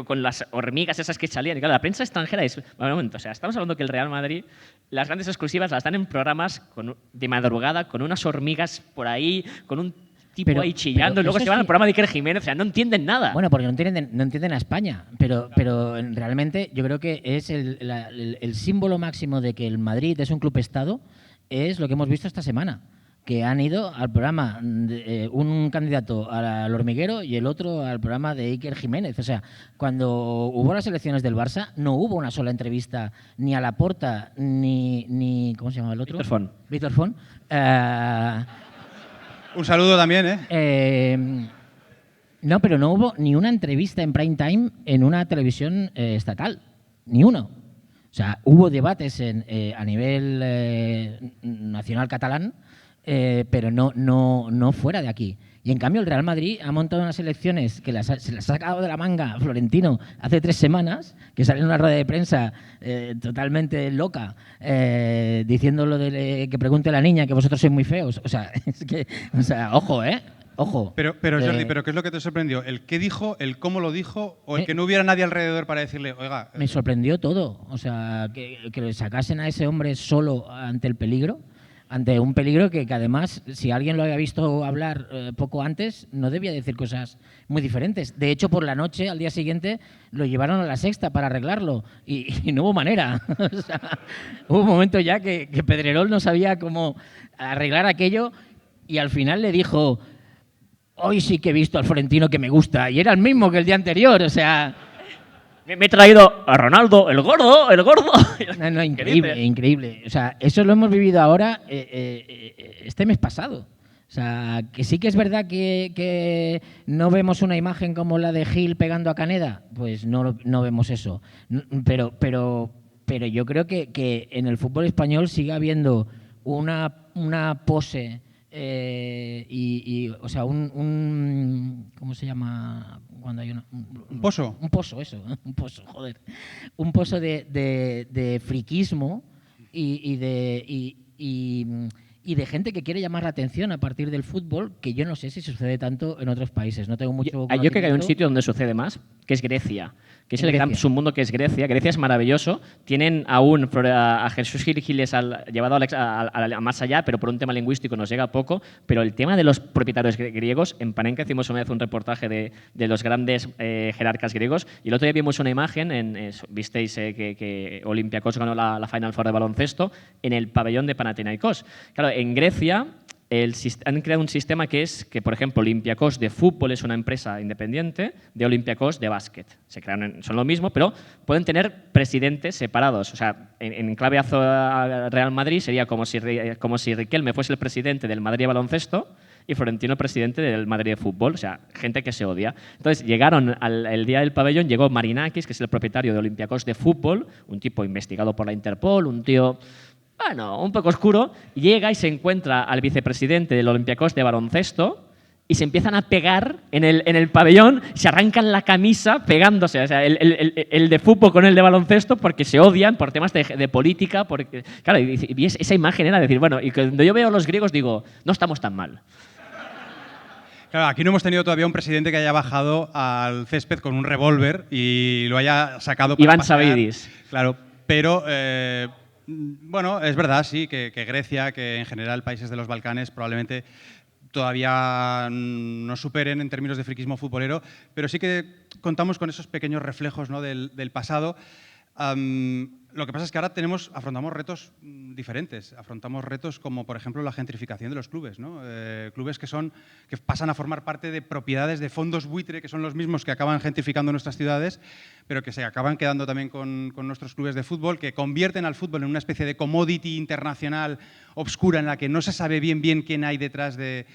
con las hormigas esas que salían. Y claro, la prensa extranjera es... Bueno, un momento, o sea, estamos hablando que el Real Madrid, las grandes exclusivas las dan en programas de madrugada, con unas hormigas por ahí, con un tipo ahí chillando, y luego se van al programa de Iker Jiménez, o sea, no entienden nada. Bueno, porque no entienden a España, pero realmente yo creo que es el símbolo máximo de que el Madrid es un club-estado, es lo que hemos visto esta semana, que han ido al programa un candidato al hormiguero y el otro al programa de Iker Jiménez. O sea, cuando hubo las elecciones del Barça, no hubo una sola entrevista ni a Laporta ni ¿cómo se llama el otro? Víctor Font. Un saludo también, ¿eh? No, pero no hubo ni una entrevista en prime time en una televisión estatal. Ni uno. O sea, hubo debates a nivel nacional catalán, pero no fuera de aquí. Y en cambio el Real Madrid ha montado unas elecciones que se las ha sacado de la manga Florentino hace 3 semanas, que sale en una rueda de prensa totalmente loca, diciendo lo de que pregunte a la niña que vosotros sois muy feos. O sea, ojo, ojo. Pero Jordi, ¿pero qué es lo que te sorprendió? ¿El qué dijo, el cómo lo dijo o el que no hubiera nadie alrededor para decirle, oiga? Me sorprendió todo. O sea, que le sacasen a ese hombre solo ante el peligro. Ante un peligro que además, si alguien lo había visto hablar poco antes, no debía decir cosas muy diferentes. De hecho, por la noche, al día siguiente, lo llevaron a La Sexta para arreglarlo y no hubo manera. O sea, hubo un momento ya que Pedrerol no sabía cómo arreglar aquello y al final le dijo, hoy sí que he visto al Florentino que me gusta, y era el mismo que el día anterior, o sea... Me he traído a Ronaldo, el gordo. No, increíble. O sea, eso lo hemos vivido ahora este mes pasado. O sea, que sí que es verdad que no vemos una imagen como la de Gil pegando a Caneda, pues no vemos eso. Pero yo creo que en el fútbol español sigue habiendo una pose o sea, ¿cómo se llama cuando hay un pozo? Un pozo, eso, un pozo, joder. Un pozo de friquismo y de gente que quiere llamar la atención a partir del fútbol, que yo no sé si sucede tanto en otros países. No tengo mucho conocimiento. Yo creo que hay un sitio donde sucede más, que es Grecia, que es el gran submundo que es Grecia. Grecia es maravilloso. Tienen aún a Jesús Gil Giles llevado a más allá, pero por un tema lingüístico nos llega poco. Pero el tema de los propietarios griegos, en Panenka hicimos una vez un reportaje de los grandes jerarcas griegos, y el otro día vimos una imagen, visteis que Olympiacos ganó la Final Four de baloncesto, en el pabellón de Panathinaikos. Claro, en Grecia han creado un sistema que es que, por ejemplo, Olympiacos de fútbol es una empresa independiente de Olympiacos de básquet. Son lo mismo, pero pueden tener presidentes separados. O sea, en clave Real Madrid sería como si Riquelme fuese el presidente del Madrid de baloncesto y Florentino el presidente del Madrid de fútbol. O sea, gente que se odia. Entonces, llegaron el día del pabellón, llegó Marinakis, que es el propietario de Olympiacos de fútbol, un tipo investigado por la Interpol, un tío... Bueno, un poco oscuro, llega y se encuentra al vicepresidente del Olympiacos de baloncesto y se empiezan a pegar en el pabellón, se arrancan la camisa pegándose, o sea, el de fútbol con el de baloncesto, porque se odian por temas de política. Porque, claro, y esa imagen era decir, bueno, y cuando yo veo a los griegos digo, no estamos tan mal. Claro, aquí no hemos tenido todavía un presidente que haya bajado al césped con un revólver y lo haya sacado para Iván pasear. Savidis. Claro, pero... bueno, es verdad, sí, que Grecia, que en general países de los Balcanes probablemente todavía no superen en términos de friquismo futbolero, pero sí que contamos con esos pequeños reflejos, ¿no?, del pasado. Lo que pasa es que ahora afrontamos retos diferentes. Afrontamos retos como, por ejemplo, la gentrificación de los clubes, ¿no? Clubes que pasan a formar parte de propiedades de fondos buitre, que son los mismos que acaban gentrificando nuestras ciudades, pero que se acaban quedando también con nuestros clubes de fútbol, que convierten al fútbol en una especie de commodity internacional obscura en la que no se sabe bien quién hay detrás de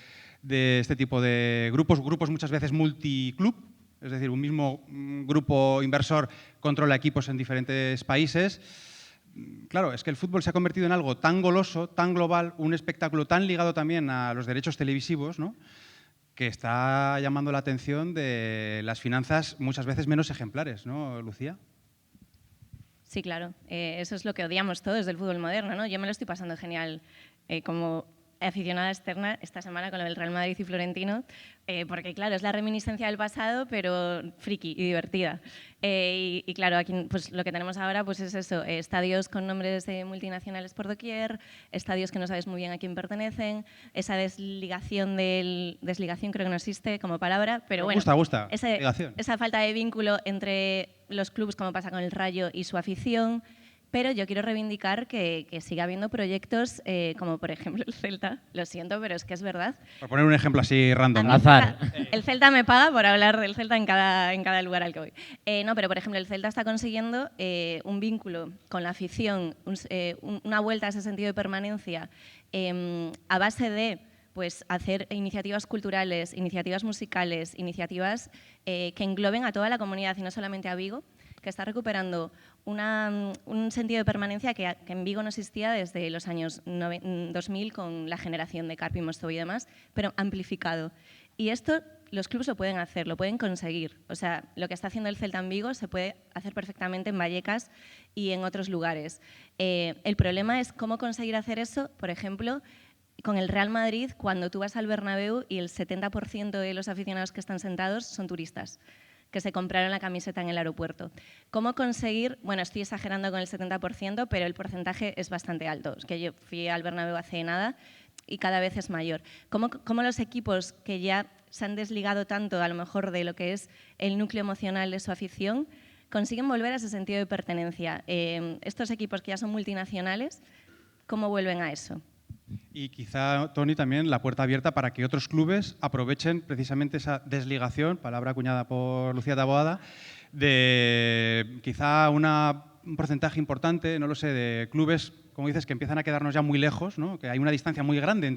este tipo de grupos muchas veces multiclub. Es decir, un mismo grupo inversor controla equipos en diferentes países. Claro, es que el fútbol se ha convertido en algo tan goloso, tan global, un espectáculo tan ligado también a los derechos televisivos, ¿no?, que está llamando la atención de las finanzas muchas veces menos ejemplares, ¿no, Lucía? Sí, claro. Eso es lo que odiamos todos del fútbol moderno, ¿no? Yo me lo estoy pasando genial como aficionada externa esta semana con lo del Real Madrid y Florentino, porque claro, es la reminiscencia del pasado, pero friki y divertida. Y claro, aquí pues, lo que tenemos ahora pues, es eso, estadios con nombres de multinacionales por doquier, estadios que no sabes muy bien a quién pertenecen, esa desligación creo que no existe como palabra, pero bueno, gusta, esa falta de vínculo entre los clubes, como pasa con el Rayo y su afición. Pero yo quiero reivindicar que siga habiendo proyectos como, por ejemplo, el Celta. Lo siento, pero es que es verdad. Por poner un ejemplo así random. Al azar. El Celta me paga por hablar del Celta en cada lugar al que voy. No, pero, por ejemplo, el Celta está consiguiendo un vínculo con la afición, una vuelta a ese sentido de permanencia a base de pues, hacer iniciativas culturales, iniciativas musicales, iniciativas que engloben a toda la comunidad y no solamente a Vigo, que está recuperando un sentido de permanencia que en Vigo no existía desde los años 2000 con la generación de Carpi, Mostovo y demás, pero amplificado. Y esto los clubes lo pueden hacer, lo pueden conseguir. O sea, lo que está haciendo el Celta en Vigo se puede hacer perfectamente en Vallecas y en otros lugares. El problema es cómo conseguir hacer eso, por ejemplo, con el Real Madrid, cuando tú vas al Bernabéu y el 70% de los aficionados que están sentados son turistas que se compraron la camiseta en el aeropuerto. ¿Cómo conseguir? Bueno, estoy exagerando con el 70%, pero el porcentaje es bastante alto. Es que yo fui al Bernabéu hace nada y cada vez es mayor. ¿Cómo los equipos que ya se han desligado tanto, a lo mejor, de lo que es el núcleo emocional de su afición, consiguen volver a ese sentido de pertenencia? Estos equipos que ya son multinacionales, ¿cómo vuelven a eso? Y quizá, Toni, también la puerta abierta para que otros clubes aprovechen precisamente esa desligación, palabra acuñada por Lucía Taboada, de quizá un porcentaje importante, no lo sé, de clubes, como dices, que empiezan a quedarnos ya muy lejos, ¿no? Que hay una distancia muy grande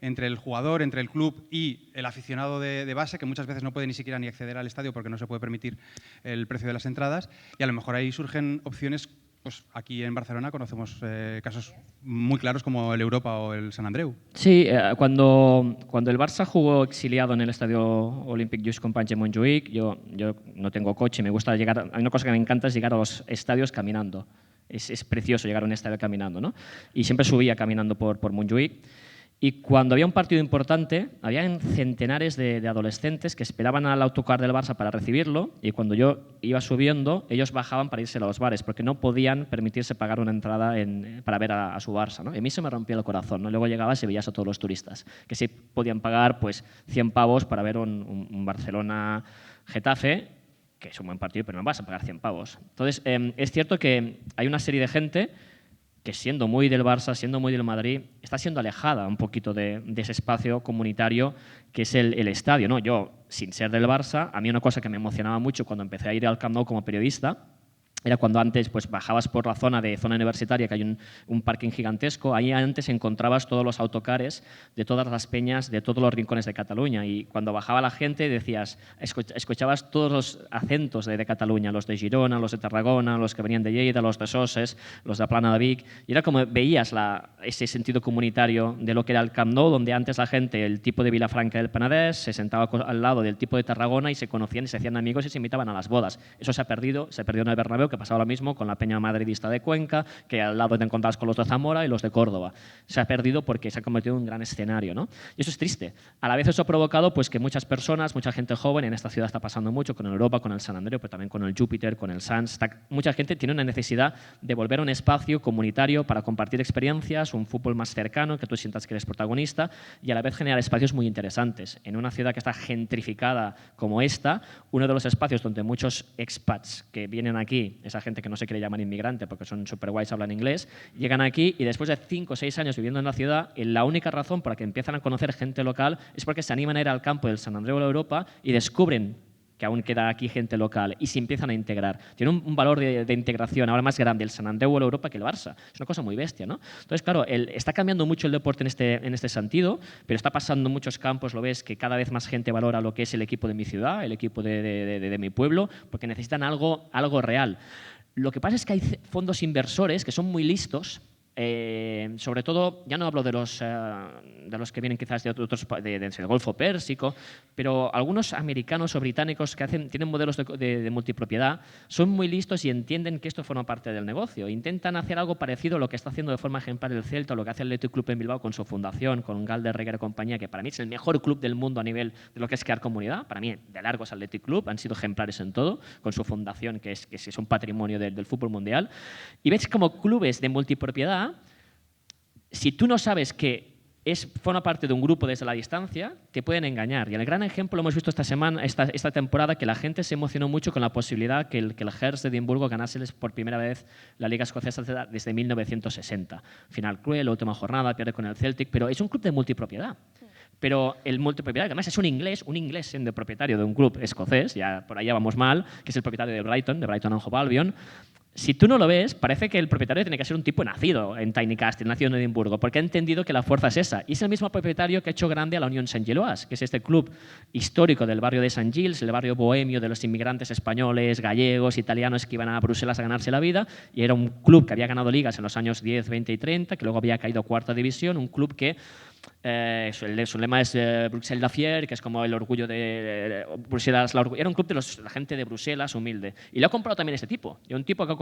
entre el jugador, entre el club y el aficionado de base, que muchas veces no puede ni siquiera ni acceder al estadio porque no se puede permitir el precio de las entradas, y a lo mejor ahí surgen opciones. Pues aquí en Barcelona conocemos casos muy claros como el Europa o el Sant Andreu. Sí, cuando el Barça jugó exiliado en el Estadio Olímpic Lluís Companys de Montjuïc, yo no tengo coche, me gusta llegar, hay una cosa que me encanta es llegar a los estadios caminando. Es precioso llegar a un estadio caminando, ¿no? Y siempre subía caminando por Montjuïc. Y cuando había un partido importante, había centenares de adolescentes que esperaban al autocar del Barça para recibirlo, y cuando yo iba subiendo, ellos bajaban para irse a los bares, porque no podían permitirse pagar una entrada para ver a su Barça, ¿no? Y a mí se me rompía el corazón, ¿no? Luego llegabas y veías a todos los turistas, que sí podían pagar pues, 100 pavos para ver un Barcelona-Getafe, que es un buen partido, pero no vas a pagar 100 pavos. Entonces, es cierto que hay una serie de gente que siendo muy del Barça, siendo muy del Madrid, está siendo alejada un poquito de ese espacio comunitario que es el estadio, ¿no? Yo, sin ser del Barça, a mí una cosa que me emocionaba mucho cuando empecé a ir al Camp Nou como periodista era cuando antes pues, bajabas por la zona universitaria, que hay un parking gigantesco, ahí antes encontrabas todos los autocares de todas las peñas, de todos los rincones de Cataluña, y cuando bajaba la gente decías, escuchabas todos los acentos de Cataluña, los de Girona, los de Tarragona, los que venían de Lleida, los de Soses, los de Plana de Vic, y era como veías ese sentido comunitario de lo que era el Camp Nou, donde antes la gente, el tipo de Vilafranca del Penedès, se sentaba al lado del tipo de Tarragona y se conocían y se hacían amigos y se invitaban a las bodas. Eso se perdió en el Bernabéu, que pasaba lo mismo con la peña madridista de Cuenca, que al lado te encontrabas con los de Zamora y los de Córdoba. Se ha perdido porque se ha convertido en un gran escenario, ¿no? Y eso es triste. A la vez eso ha provocado pues, que muchas personas, mucha gente joven, en esta ciudad está pasando mucho, con el Europa, con el Sant Andreu, pero también con el Júpiter, con el Sants, mucha gente tiene una necesidad de volver a un espacio comunitario para compartir experiencias, un fútbol más cercano, que tú sientas que eres protagonista, y a la vez generar espacios muy interesantes. En una ciudad que está gentrificada como esta, uno de los espacios donde muchos expats que vienen aquí, esa gente que no se quiere llamar inmigrante porque son super guays, hablan inglés, llegan aquí y después de 5 o 6 años viviendo en la ciudad, la única razón por la que empiezan a conocer gente local es porque se animan a ir al campo del Sant Andreu o la Europa y descubren que aún queda aquí gente local y se empiezan a integrar. Tiene un valor de integración ahora más grande el Sant Andreu o la Europa que el Barça. Es una cosa muy bestia, ¿no? Entonces, claro, está cambiando mucho el deporte en este sentido, pero está pasando en muchos campos, lo ves, que cada vez más gente valora lo que es el equipo de mi ciudad, el equipo de mi pueblo, porque necesitan algo real. Lo que pasa es que hay fondos inversores que son muy listos Sobre todo, ya no hablo de los que vienen quizás de otros del Golfo Pérsico, pero algunos americanos o británicos que tienen modelos de multipropiedad son muy listos y entienden que esto forma parte del negocio. Intentan hacer algo parecido a lo que está haciendo de forma ejemplar el Celta o lo que hace el Athletic Club en Bilbao con su fundación, con Galder, Reguer y compañía, que para mí es el mejor club del mundo a nivel de lo que es crear comunidad. Para mí, de largo es Athletic Club, han sido ejemplares en todo, con su fundación, que es un patrimonio del fútbol mundial. Y ves como clubes de multipropiedad, si tú no sabes que forma parte de un grupo desde la distancia, te pueden engañar. Y el gran ejemplo lo hemos visto esta temporada, que la gente se emocionó mucho con la posibilidad que el Hearts de Edimburgo ganase por primera vez la Liga Escocesa desde 1960. Final cruel, última jornada, pierde con el Celtic, pero es un club de multipropiedad. Pero el multipropietario, además es un inglés siendo propietario de un club escocés, ya por allá vamos mal, que es el propietario de Brighton and Hove Albion. Si tú no lo ves, parece que el propietario tiene que ser un tipo nacido en Tynecastle, nacido en Edimburgo, porque ha entendido que la fuerza es esa. Y es el mismo propietario que ha hecho grande a la Unión Saint-Gilloise, que es este club histórico del barrio de St. Giles, el barrio bohemio de los inmigrantes españoles, gallegos, italianos que iban a Bruselas a ganarse la vida. Y era un club que había ganado ligas en los años 10, 20 y 30, que luego había caído a cuarta división, un club que su lema es Bruxelles la fier, que es como el orgullo de Bruselas. Era un club de la gente de Bruselas, humilde. Y lo ha comprado también este tipo. Y un tipo que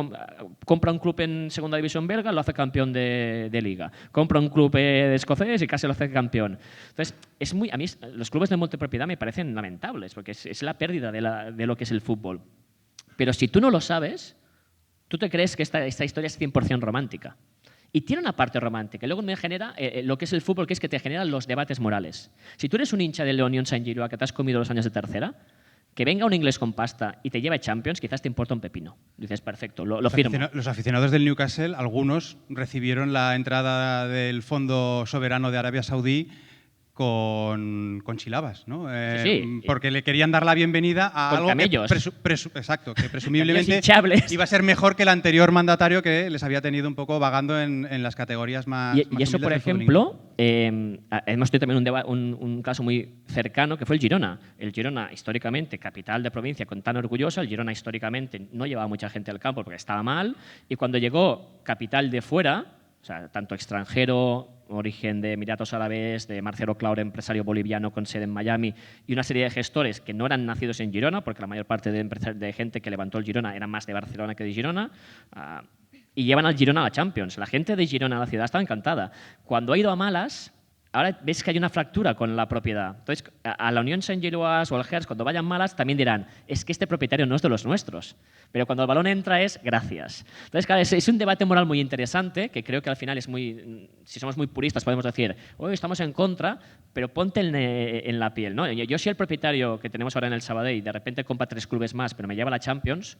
compra un club en segunda división belga, lo hace campeón de liga. Compra un club escocés y casi lo hace campeón. Entonces, a mí los clubes de multipropiedad me parecen lamentables, porque es la pérdida de lo que es el fútbol. Pero si tú no lo sabes, tú te crees que esta historia es 100% romántica. Y tiene una parte romántica. Y luego me genera lo que es el fútbol, que es que te generan los debates morales. Si tú eres un hincha del Unión Saint-Gilloise que te has comido los años de tercera, que venga un inglés con pasta y te lleve Champions, quizás te importa un pepino. Dices, perfecto, lo firmo. Los aficionados del Newcastle, algunos recibieron la entrada del Fondo Soberano de Arabia Saudí con chilabas, ¿no? Sí. Porque le querían dar la bienvenida a con algo camellos. que presumiblemente iba a ser mejor que el anterior mandatario, que les había tenido un poco vagando en las categorías más y eso, por ejemplo, hemos tenido también un caso muy cercano, que fue el Girona. El Girona, históricamente, capital de provincia, con tan orgullosa, el Girona históricamente no llevaba mucha gente al campo porque estaba mal, y cuando llegó capital de fuera, o sea, tanto extranjero, origen de Emiratos Árabes, de Marcelo Claure, empresario boliviano con sede en Miami, y una serie de gestores que no eran nacidos en Girona, porque la mayor parte de gente que levantó el Girona era más de Barcelona que de Girona, y llevan al Girona a la Champions. La gente de Girona, la ciudad, está encantada. Cuando ha ido a malas, ahora ves que hay una fractura con la propiedad. Entonces, a la Unión Saint-Gilloise o al Hearts, cuando vayan malas, también dirán, es que este propietario no es de los nuestros. Pero cuando el balón entra es gracias. Entonces, claro, es un debate moral muy interesante, que creo que al final es muy... Si somos muy puristas podemos decir, hoy estamos en contra, pero ponte en la piel, ¿no? Yo si el propietario que tenemos ahora en el Sabadell de repente compra 3 clubes más, pero me lleva a la Champions,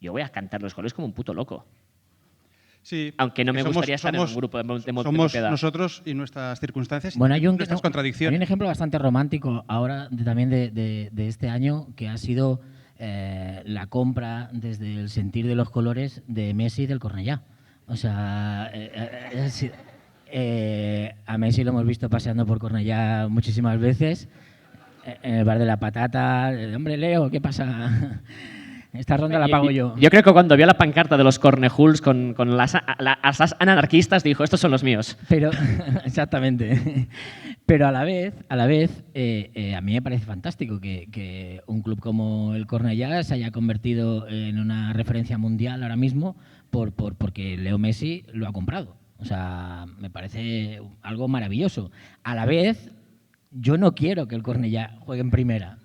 yo voy a cantar los goles como un puto loco. Sí, aunque no me gustaría estar en un grupo de multipropiedad. Somos nosotros y nuestras circunstancias y nuestras contradicciones. Hay un ejemplo bastante romántico ahora también de este año, que ha sido la compra desde el sentir de los colores de Messi del Cornellá. O sea, a Messi lo hemos visto paseando por Cornellá muchísimas veces, en el bar de la patata. Hombre, Leo, ¿qué pasa? Esta ronda la pago yo. Yo creo que cuando vio la pancarta de los Cornejuls con las anarquistas dijo, estos son los míos. Pero, exactamente. Pero a la vez a mí me parece fantástico que un club como el Cornellá se haya convertido en una referencia mundial ahora mismo porque Leo Messi lo ha comprado. O sea, me parece algo maravilloso. A la vez, yo no quiero que el Cornellá juegue en primera.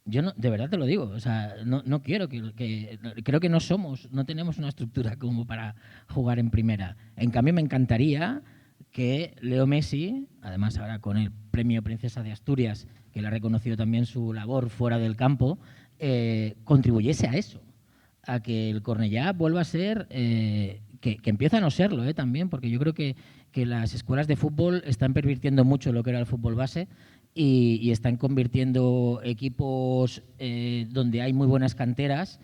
Yo no, de verdad te lo digo, o sea, no quiero creo que no tenemos una estructura como para jugar en primera. En cambio, me encantaría que Leo Messi, además ahora con el premio Princesa de Asturias, que le ha reconocido también su labor fuera del campo, contribuyese a eso, a que el Cornellá vuelva a ser, que empieza a no serlo también, porque yo creo que las escuelas de fútbol están pervirtiendo mucho lo que era el fútbol base y están convirtiendo equipos donde hay muy buenas canteras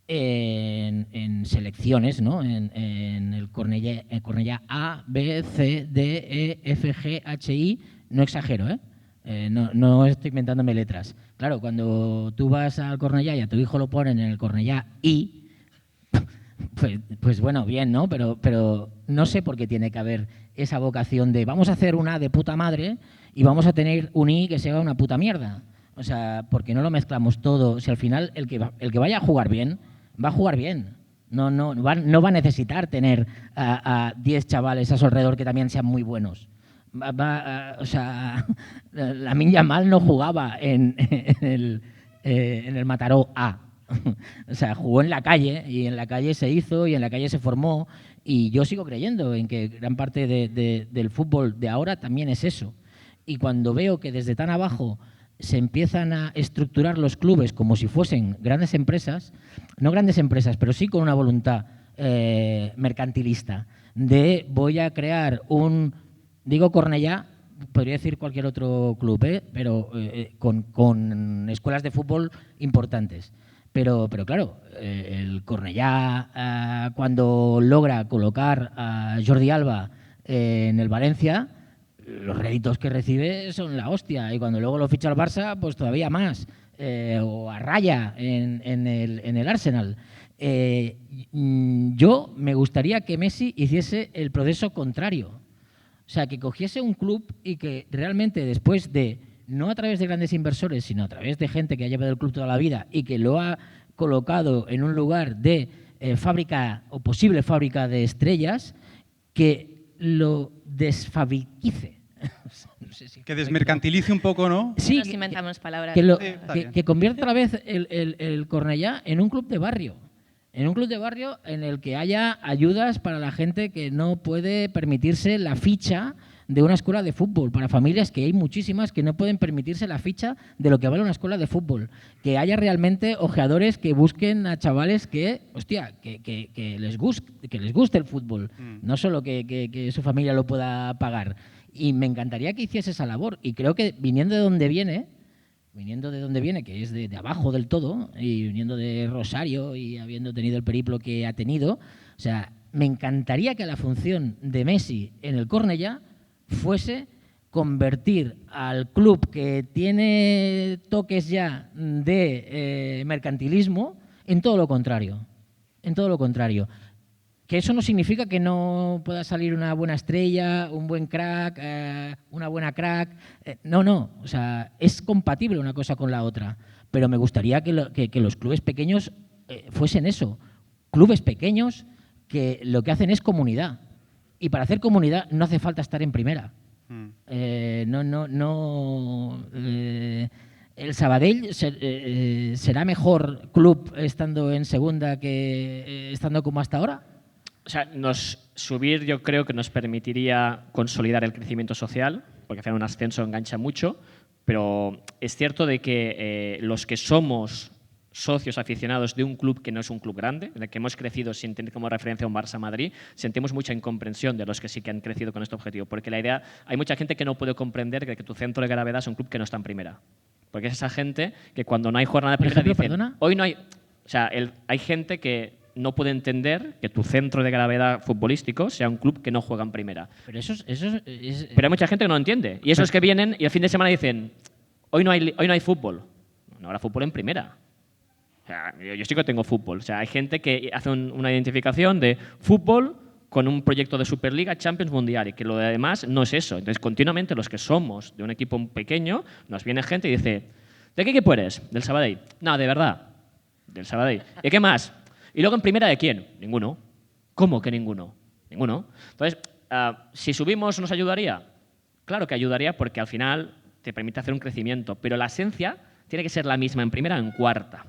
en selecciones, ¿no? En el Cornellá A, B, C, D, E, F, G, H, I. No exagero, no estoy inventándome letras. Claro, cuando tú vas al Cornellá y a tu hijo lo ponen en el Cornellá I, Pues bueno, bien, ¿no? Pero no sé por qué tiene que haber esa vocación de vamos a hacer una de puta madre y vamos a tener un I que sea una puta mierda. O sea, ¿por qué no lo mezclamos todo? Si al final el que vaya a jugar bien, va a jugar bien. No va a necesitar tener a 10 chavales a su alrededor que también sean muy buenos. O sea, Lamine Yamal no jugaba en el Mataró A. O sea, jugó en la calle y en la calle se hizo y en la calle se formó, y yo sigo creyendo en que gran parte del fútbol de ahora también es eso. Y cuando veo que desde tan abajo se empiezan a estructurar los clubes como si fuesen grandes empresas, no grandes empresas, pero sí con una voluntad mercantilista de voy a crear digo Cornellá, podría decir cualquier otro club, pero con escuelas de fútbol importantes. Pero claro, el Cornellá, cuando logra colocar a Jordi Alba en el Valencia, los réditos que recibe son la hostia. Y cuando luego lo ficha al Barça, pues todavía más. O a Raya en el Arsenal. Yo me gustaría que Messi hiciese el proceso contrario. O sea, que cogiese un club y que realmente después de, no a través de grandes inversores, sino a través de gente que ha llevado el club toda la vida y que lo ha colocado en un lugar de fábrica o posible fábrica de estrellas, que lo desfabriquice. No sé si que desmercantilice un poco, ¿no? Sí, Nos inventamos palabras. Que convierta otra vez el Cornellá en un club de barrio. En un club de barrio en el que haya ayudas para la gente que no puede permitirse la ficha de una escuela de fútbol, para familias que hay muchísimas que no pueden permitirse la ficha de lo que vale una escuela de fútbol. Que haya realmente ojeadores que busquen a chavales que, hostia, que les guste el fútbol, no solo que su familia lo pueda pagar. Y me encantaría que hiciese esa labor. Y creo que viniendo de donde viene, que es de abajo del todo, y viniendo de Rosario y habiendo tenido el periplo que ha tenido, o sea, me encantaría que la función de Messi en el Cornellá fuese convertir al club que tiene toques ya de mercantilismo en todo lo contrario. En todo lo contrario. Que eso no significa que no pueda salir una buena estrella, un buen crack, una buena crack. No. O sea, es compatible una cosa con la otra. Pero me gustaría que los clubes pequeños fuesen eso. Clubes pequeños que lo que hacen es comunidad. Y para hacer comunidad no hace falta estar en primera. El Sabadell será mejor club estando en segunda que estando como hasta ahora. O sea, subir yo creo que nos permitiría consolidar el crecimiento social, porque al final un ascenso engancha mucho, pero es cierto de que los que somos socios aficionados de un club que no es un club grande, en el que hemos crecido sin tener como referencia un Barça-Madrid, sentimos mucha incomprensión de los que sí que han crecido con este objetivo, porque hay mucha gente que no puede comprender que tu centro de gravedad es un club que no está en primera. Porque es esa gente que cuando no hay jornada de primera dicen, ¿perdona? Hoy no hay... O sea, hay gente que no puede entender que tu centro de gravedad futbolístico sea un club que no juega en primera. Pero eso es Pero hay mucha gente que no lo entiende. Y esos que vienen y el fin de semana dicen, hoy no hay fútbol. No habrá fútbol en primera. O sea, yo sí que tengo fútbol. O sea, hay gente que hace una identificación de fútbol con un proyecto de Superliga, Champions, Mundial, y que lo de demás no es eso. Entonces, continuamente los que somos de un equipo pequeño, nos viene gente y dice, ¿de qué equipo eres? ¿Del Sabadell? No, de verdad. Del Sabadell. ¿Y qué más? ¿Y luego en primera de quién? Ninguno. ¿Cómo que ninguno? Ninguno. Entonces, si subimos, ¿nos ayudaría? Claro que ayudaría porque al final te permite hacer un crecimiento, pero la esencia tiene que ser la misma en primera o en cuarta.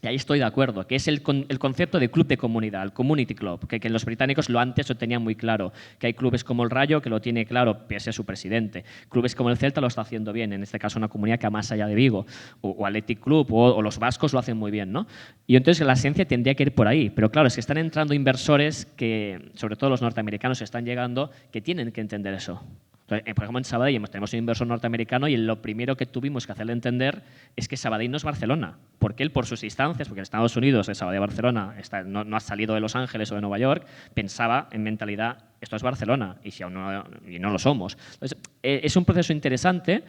Y ahí estoy de acuerdo, que es el concepto de club de comunidad, el community club, que los británicos antes lo tenían muy claro, que hay clubes como el Rayo que lo tiene claro, pese a su presidente, clubes como el Celta lo está haciendo bien, en este caso una comunidad que va más allá de Vigo, o Athletic Club, o los vascos lo hacen muy bien, ¿no? Y entonces la esencia tendría que ir por ahí, pero claro, es que están entrando inversores que, sobre todo los norteamericanos, están llegando, que tienen que entender eso. Por ejemplo, en Sabadell tenemos un inversor norteamericano y lo primero que tuvimos que hacerle entender es que Sabadell no es Barcelona, porque él por sus instancias, porque en Estados Unidos, en Sabadell-Barcelona, no ha salido de Los Ángeles o de Nueva York, pensaba en mentalidad, esto es Barcelona, y no lo somos. Entonces, es un proceso interesante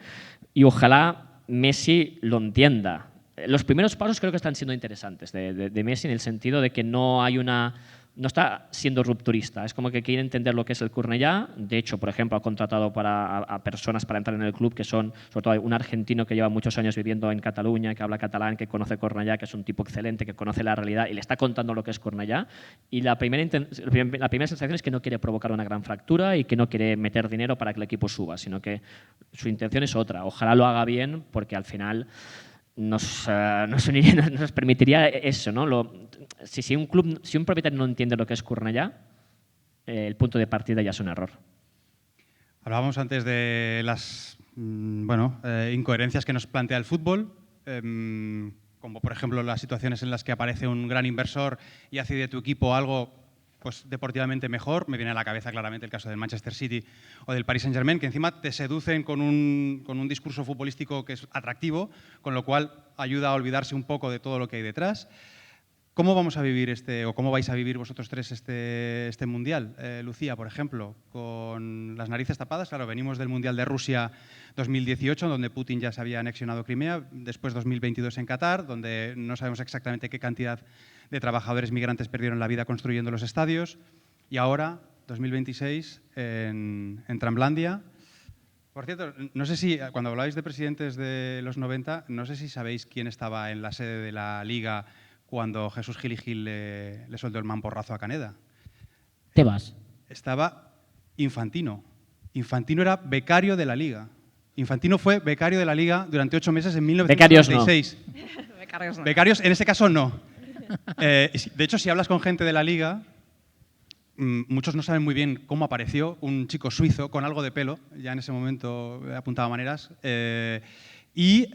y ojalá Messi lo entienda. Los primeros pasos creo que están siendo interesantes de Messi en el sentido de que no hay una no está siendo rupturista, es como que quiere entender lo que es el Cornellá. De hecho, por ejemplo, ha contratado a personas para entrar en el club que son, sobre todo, un argentino que lleva muchos años viviendo en Cataluña, que habla catalán, que conoce Cornellá, que es un tipo excelente, que conoce la realidad y le está contando lo que es Cornellá. Y la primera sensación es que no quiere provocar una gran fractura y que no quiere meter dinero para que el equipo suba, sino que su intención es otra. Ojalá lo haga bien, porque al final nos permitiría eso, ¿no? Si un propietario no entiende lo que es Cornellá, el punto de partida ya es un error. Hablábamos antes de las incoherencias que nos plantea el fútbol, como por ejemplo las situaciones en las que aparece un gran inversor y hace de tu equipo algo pues deportivamente mejor. Me viene a la cabeza claramente el caso del Manchester City o del Paris Saint-Germain, que encima te seducen con un discurso futbolístico que es atractivo, con lo cual ayuda a olvidarse un poco de todo lo que hay detrás. ¿Cómo vamos a vivir o cómo vais a vivir vosotros tres este Mundial? Lucía, por ejemplo, con las narices tapadas. Claro, venimos del Mundial de Rusia 2018, donde Putin ya se había anexionado Crimea, después 2022 en Qatar, donde no sabemos exactamente qué cantidad de trabajadores migrantes perdieron la vida construyendo los estadios, y ahora, 2026, en Tramblandia. Por cierto, no sé si, cuando habláis de presidentes de los 90, no sé si sabéis quién estaba en la sede de la Liga cuando Jesús Gil y Gil le soltó el mamporrazo a Caneda. Tebas. Estaba Infantino. Infantino era becario de la Liga. Infantino fue becario de la Liga durante 8 meses en 1996. Becarios no. Becarios no. Becarios, en ese caso, no. De hecho, si hablas con gente de la Liga, muchos no saben muy bien cómo apareció un chico suizo con algo de pelo, ya en ese momento apuntaba maneras, y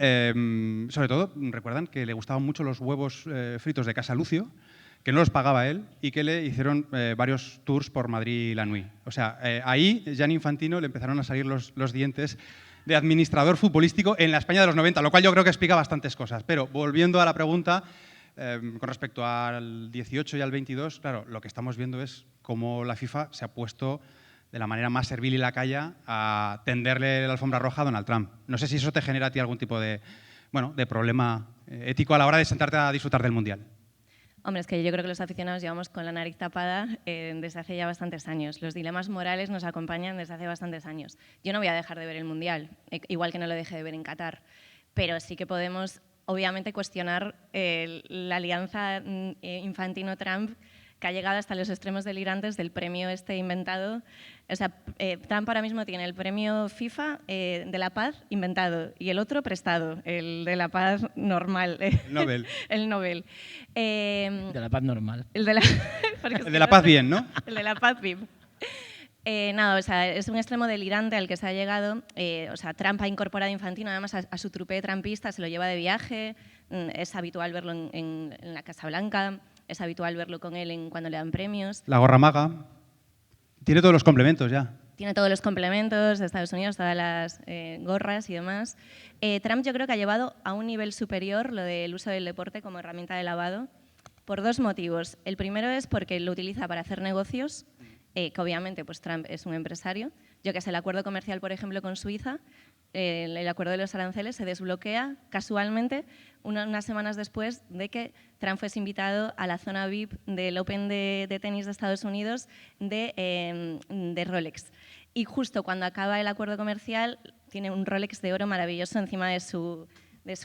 sobre todo recuerdan que le gustaban mucho los huevos fritos de Casa Lucio, que no los pagaba él y que le hicieron varios tours por Madrid y la Nui. O sea, ahí Gianni Infantino le empezaron a salir los dientes de administrador futbolístico en la España de los 90, lo cual yo creo que explica bastantes cosas. Pero volviendo a la pregunta, con respecto al 18 y al 22, claro, lo que estamos viendo es cómo la FIFA se ha puesto de la manera más servil y lacaya a tenderle la alfombra roja a Donald Trump. No sé si eso te genera a ti algún tipo de problema ético a la hora de sentarte a disfrutar del Mundial. Hombre, es que yo creo que los aficionados llevamos con la nariz tapada desde hace ya bastantes años. Los dilemas morales nos acompañan desde hace bastantes años. Yo no voy a dejar de ver el Mundial, igual que no lo dejé de ver en Qatar, pero sí que podemos, obviamente, cuestionar la alianza Infantino-Trump, que ha llegado hasta los extremos delirantes del premio inventado. O sea, Trump ahora mismo tiene el premio FIFA de la paz inventado y el otro prestado, el de la paz normal. Nobel. El Nobel. De la paz normal. El de la paz bien, ¿no? El de la paz bien. Nada, o sea, es un extremo delirante al que se ha llegado. O sea, Trump ha incorporado a Infantino además a su trupé trampista, se lo lleva de viaje, es habitual verlo en la Casa Blanca, es habitual verlo con él cuando le dan premios. La gorra maga. Tiene todos los complementos ya. Tiene todos los complementos de Estados Unidos, todas las gorras y demás. Trump yo creo que ha llevado a un nivel superior lo del uso del deporte como herramienta de lavado por 2 motivos. El primero es porque lo utiliza para hacer negocios, que obviamente pues Trump es un empresario. Yo que sé, el acuerdo comercial, por ejemplo, con Suiza, el acuerdo de los aranceles se desbloquea casualmente unas semanas después de que Trump fuese invitado a la zona VIP del Open de tenis de Estados Unidos de Rolex. Y justo cuando acaba el acuerdo comercial, tiene un Rolex de oro maravilloso encima de su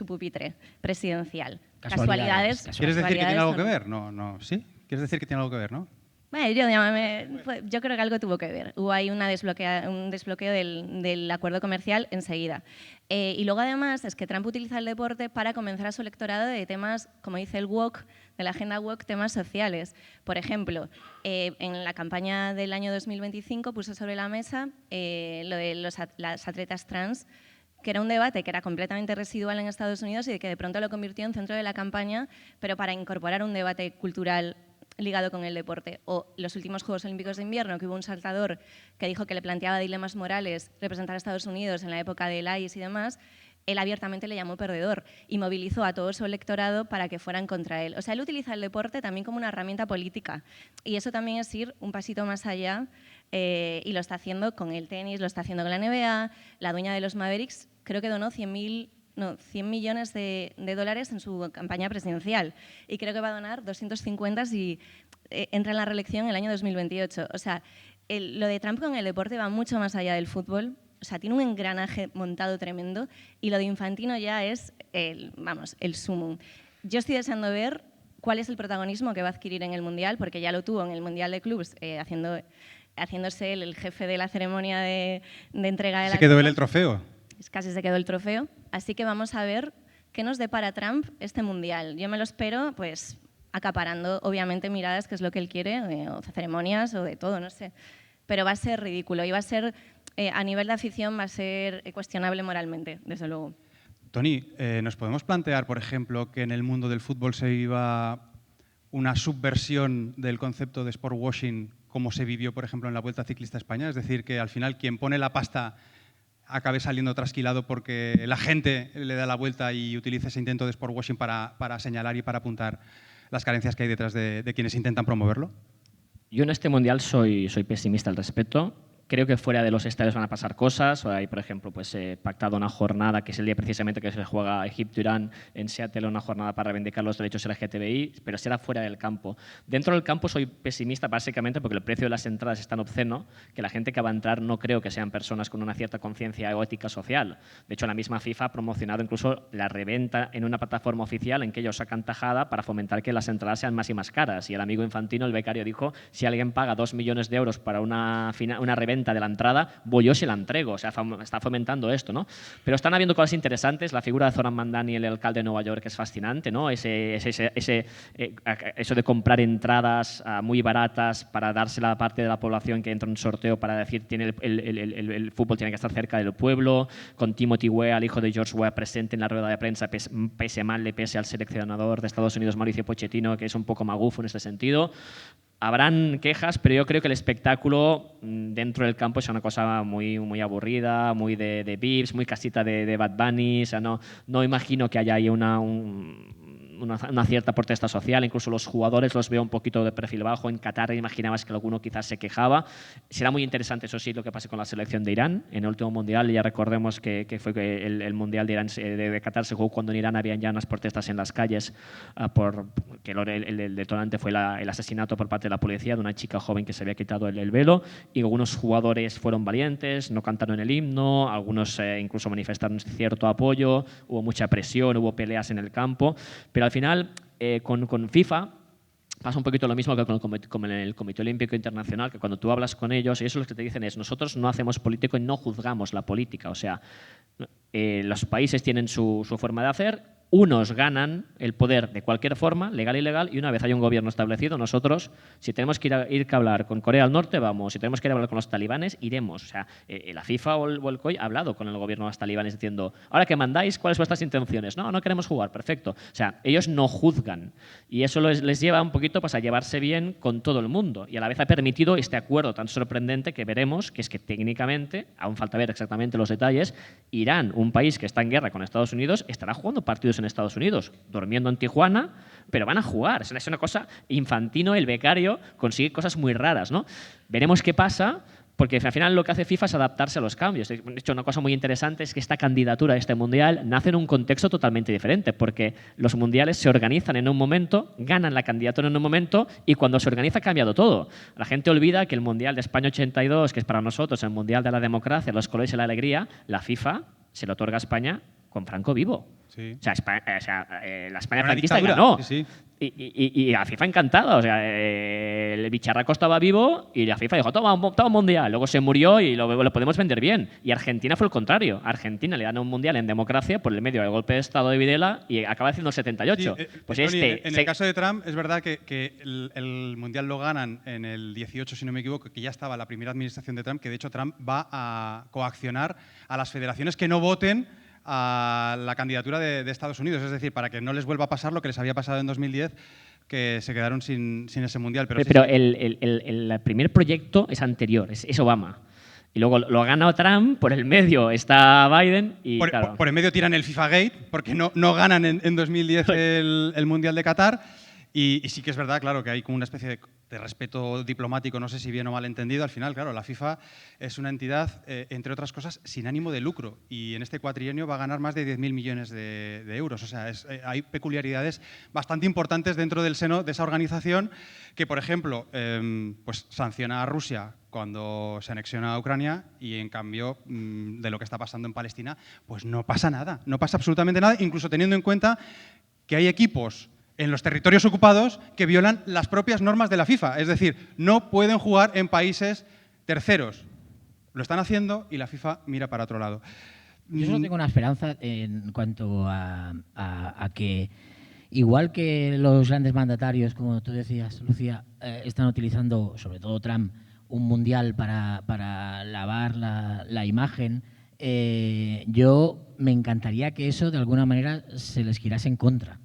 pupitre presidencial. Casualidades. ¿Quieres decir que tiene algo que ver? No, ¿sí? ¿Quieres decir que tiene algo que ver, no? Bueno, yo creo que algo tuvo que ver. Hubo ahí un desbloqueo del acuerdo comercial enseguida. Y luego, además, es que Trump utiliza el deporte para convencer a su electorado de temas, como dice el woke, de la agenda woke, temas sociales. Por ejemplo, en la campaña del año 2025 puso sobre la mesa lo de las atletas trans, que era un debate que era completamente residual en Estados Unidos y de que de pronto lo convirtió en centro de la campaña, pero para incorporar un debate cultural ligado con el deporte. O los últimos Juegos Olímpicos de Invierno, que hubo un saltador que dijo que le planteaba dilemas morales representar a Estados Unidos en la época del ICE y demás, él abiertamente le llamó perdedor y movilizó a todo su electorado para que fueran contra él. O sea, él utiliza el deporte también como una herramienta política y eso también es ir un pasito más allá y lo está haciendo con el tenis, lo está haciendo con la NBA. La dueña de los Mavericks creo que donó 100 millones de dólares en su campaña presidencial y creo que va a donar 250 si entra en la reelección en el año 2028. O sea, lo de Trump con el deporte va mucho más allá del fútbol. O sea, tiene un engranaje montado tremendo y lo de Infantino ya es el sumum. Yo estoy deseando ver cuál es el protagonismo que va a adquirir en el Mundial, porque ya lo tuvo en el Mundial de Clubs, haciéndose el jefe de la ceremonia de entrega de la... ¿Se quedó él el trofeo? Casi se quedó el trofeo. Así que vamos a ver qué nos depara Trump este Mundial. Yo me lo espero, pues, acaparando, obviamente, miradas, que es lo que él quiere, o ceremonias o de todo, no sé. Pero va a ser ridículo y va a ser, a nivel de afición, va a ser cuestionable moralmente, desde luego. Toni, ¿nos podemos plantear, por ejemplo, que en el mundo del fútbol se viva una subversión del concepto de sport washing como se vivió, por ejemplo, en la Vuelta Ciclista a España? Es decir, que al final quien pone la pasta acabe saliendo trasquilado porque la gente le da la vuelta y utiliza ese intento de sport washing para señalar y para apuntar las carencias que hay detrás de quienes intentan promoverlo. Yo en este Mundial soy pesimista al respecto. Creo que fuera de los estadios van a pasar cosas. Hay, por ejemplo, pues, pactado una jornada, que es el día precisamente que se juega Egipto-Irán en Seattle, una jornada para reivindicar los derechos LGTBI, pero será fuera del campo. Dentro del campo soy pesimista básicamente porque el precio de las entradas es tan obsceno que la gente que va a entrar no creo que sean personas con una cierta conciencia o ética social. De hecho, la misma FIFA ha promocionado incluso la reventa en una plataforma oficial en que ellos sacan tajada para fomentar que las entradas sean más y más caras. Y el amigo Infantino, el becario, dijo: si alguien paga 2 millones de euros para una reventa de la entrada, voy yo se la entrego. O sea, está fomentando esto, ¿no? Pero están habiendo cosas interesantes. La figura de Zoran Mandani, el alcalde de Nueva York, es fascinante, ¿no? Eso de comprar entradas muy baratas para dársela a parte de la población que entra en un sorteo para decir el fútbol tiene que estar cerca del pueblo, con Timothy Weah, el hijo de George Weah, presente en la rueda de prensa, pese al seleccionador de Estados Unidos, Mauricio Pochettino, que es un poco magufo en este sentido. Habrán quejas, pero yo creo que el espectáculo dentro del campo es una cosa muy, muy aburrida, muy de Vips, muy casita de Bad Bunny. O sea, no imagino que haya ahí una cierta protesta social. Incluso los jugadores los veo un poquito de perfil bajo. En Qatar imaginabas que alguno quizás se quejaba. Será muy interesante, eso sí, lo que pase con la selección de Irán. En el último Mundial ya recordemos que el Mundial de Irán de Qatar se jugó cuando en Irán habían ya unas protestas en las calles porque el detonante fue el asesinato por parte de la policía de una chica joven que se había quitado el velo, y algunos jugadores fueron valientes, no cantaron el himno, algunos incluso manifestaron cierto apoyo, hubo mucha presión, hubo peleas en el campo, pero al final con FIFA pasa un poquito lo mismo que con el Comité Olímpico Internacional, que cuando tú hablas con ellos, ellos lo que te dicen es: nosotros no hacemos política y no juzgamos la política. O sea, los países tienen su forma de hacer. Unos ganan el poder de cualquier forma, legal y ilegal, y una vez hay un gobierno establecido, nosotros, si tenemos que ir a hablar con Corea del Norte, vamos. Si tenemos que ir a hablar con los talibanes, iremos. O sea, la FIFA o el COI ha hablado con el gobierno de los talibanes diciendo: ahora que mandáis, ¿cuáles son vuestras intenciones? No queremos jugar, perfecto. O sea, ellos no juzgan. Y eso les lleva un poquito, pues, a llevarse bien con todo el mundo. Y a la vez ha permitido este acuerdo tan sorprendente que veremos, que es que técnicamente, aún falta ver exactamente los detalles, Irán, un país que está en guerra con Estados Unidos, estará jugando partidos en Estados Unidos, durmiendo en Tijuana, pero van a jugar. Es una cosa. Infantino, el becario, consigue cosas muy raras, ¿no? Veremos qué pasa, porque al final lo que hace FIFA es adaptarse a los cambios. De hecho, una cosa muy interesante es que esta candidatura a este Mundial nace en un contexto totalmente diferente, porque los Mundiales se organizan en un momento, ganan la candidatura en un momento, y cuando se organiza ha cambiado todo. La gente olvida que el Mundial de España 82, que es para nosotros el Mundial de la democracia, los colores y la alegría, la FIFA se lo otorga a España con Franco vivo. Sí. O sea, la España franquista ganó. Sí. Y la FIFA encantada. O sea, el bicharraco estaba vivo y la FIFA dijo: toma mundial. Luego se murió y lo podemos vender bien. Y Argentina fue el contrario. Argentina le dan un mundial en democracia por el medio del golpe de Estado de Videla y acaba haciendo el 78. Sí, pues en el caso de Trump, es verdad que el mundial lo ganan en el 18, si no me equivoco, que ya estaba la primera administración de Trump, que de hecho Trump va a coaccionar a las federaciones que no voten a la candidatura de Estados Unidos, es decir, para que no les vuelva a pasar lo que les había pasado en 2010, que se quedaron sin ese mundial. Pero sí. El primer proyecto es anterior, es Obama. Y luego lo ha ganado Trump, por el medio está Biden y claro. Por el medio tiran el FIFA Gate, porque no ganan en 2010 el Mundial de Qatar. Y sí que es verdad, claro, que hay como una especie de respeto diplomático, no sé si bien o mal entendido. Al final, claro, la FIFA es una entidad, entre otras cosas, sin ánimo de lucro. Y en este cuatrienio va a ganar más de 10.000 millones de euros. O sea, hay peculiaridades bastante importantes dentro del seno de esa organización que, por ejemplo, pues sanciona a Rusia cuando se anexiona a Ucrania y, en cambio, de lo que está pasando en Palestina, pues no pasa nada. No pasa absolutamente nada, incluso teniendo en cuenta que hay equipos en los territorios ocupados que violan las propias normas de la FIFA. Es decir, no pueden jugar en países terceros. Lo están haciendo y la FIFA mira para otro lado. Yo solo tengo una esperanza en cuanto a que, igual que los grandes mandatarios, como tú decías, Lucía, están utilizando, sobre todo Trump, un mundial para lavar la imagen, yo me encantaría que eso de alguna manera se les girase en contra.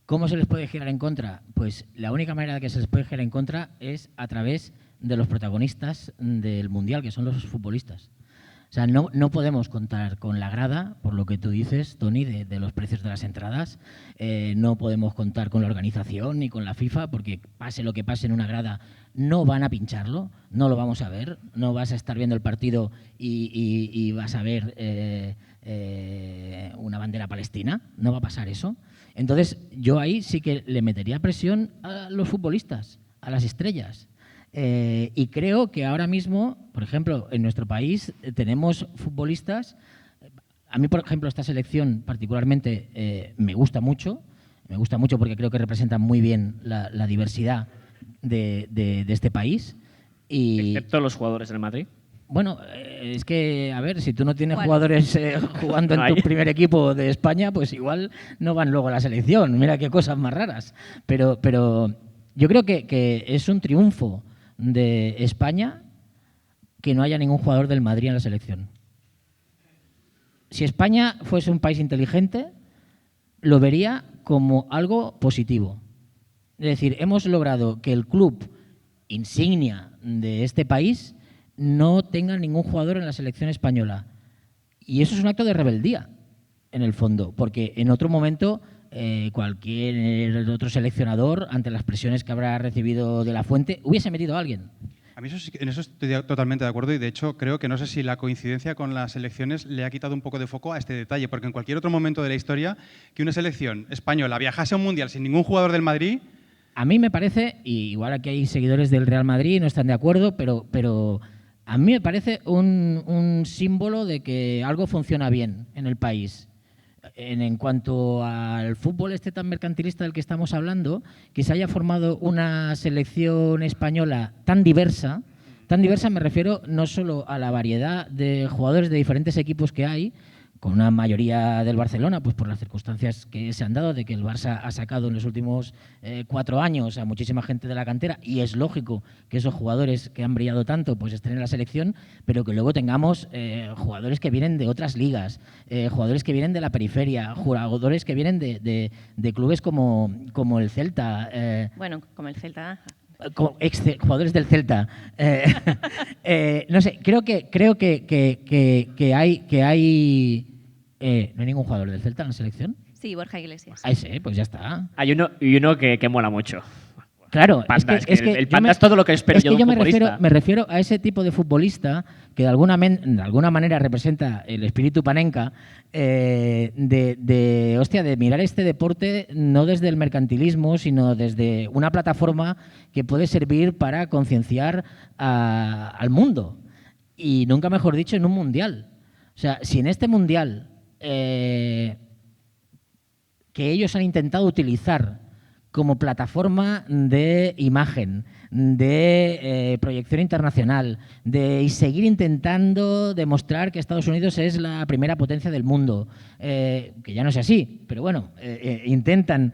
¿Cómo se les puede girar en contra? Pues la única manera de que se les puede girar en contra es a través de los protagonistas del Mundial, que son los futbolistas. O sea, no podemos contar con la grada, por lo que tú dices, Tony, de los precios de las entradas. No podemos contar con la organización ni con la FIFA, porque pase lo que pase en una grada, no van a pincharlo, no lo vamos a ver. No vas a estar viendo el partido y vas a ver una bandera palestina. No va a pasar eso. Entonces, yo ahí sí que le metería presión a los futbolistas, a las estrellas. Y creo que ahora mismo, por ejemplo, en nuestro país tenemos futbolistas. A mí, por ejemplo, esta selección particularmente me gusta mucho porque creo que representan muy bien la diversidad de este país. Excepto los jugadores del Madrid. Bueno, es que, a ver, si tú no tienes jugadores jugando en tu primer equipo de España, pues igual no van luego a la selección. Mira qué cosas más raras. Pero yo creo que es un triunfo de España que no haya ningún jugador del Madrid en la selección. Si España fuese un país inteligente, lo vería como algo positivo. Es decir, hemos logrado que el club insignia de este país no tenga ningún jugador en la selección española. Y eso es un acto de rebeldía, en el fondo, porque en otro momento cualquier otro seleccionador, ante las presiones que habrá recibido de la Fuente, hubiese metido a alguien. A mí en eso estoy totalmente de acuerdo y, de hecho, creo que no sé si la coincidencia con las elecciones le ha quitado un poco de foco a este detalle, porque en cualquier otro momento de la historia que una selección española viajase a un mundial sin ningún jugador del Madrid... A mí me parece, y igual aquí hay seguidores del Real Madrid y no están de acuerdo, pero a mí me parece un símbolo de que algo funciona bien en el país. En cuanto al fútbol este tan mercantilista del que estamos hablando, que se haya formado una selección española tan diversa me refiero no solo a la variedad de jugadores de diferentes equipos que hay, con una mayoría del Barcelona, pues por las circunstancias que se han dado, de que el Barça ha sacado en los últimos 4 años a muchísima gente de la cantera, y es lógico que esos jugadores que han brillado tanto pues estén en la selección, pero que luego tengamos jugadores que vienen de otras ligas, jugadores que vienen de la periferia, jugadores que vienen de clubes como el Celta. Bueno, como el Celta. Jugadores del Celta. No sé, creo que hay ¿no hay ningún jugador del Celta en la selección? Sí, Borja Iglesias. Ah, ese, pues ya está. Hay uno que mola mucho. Claro, Panda, es que el Panda es todo lo que espero yo de un futbolista. Me refiero a ese tipo de futbolista que de alguna manera representa el espíritu panenca de mirar este deporte no desde el mercantilismo, sino desde una plataforma que puede servir para concienciar al mundo. Y nunca mejor dicho, en un mundial. O sea, si en este mundial que ellos han intentado utilizar como plataforma de imagen, de proyección internacional, de seguir intentando demostrar que Estados Unidos es la primera potencia del mundo, que ya no es así, pero bueno, intentan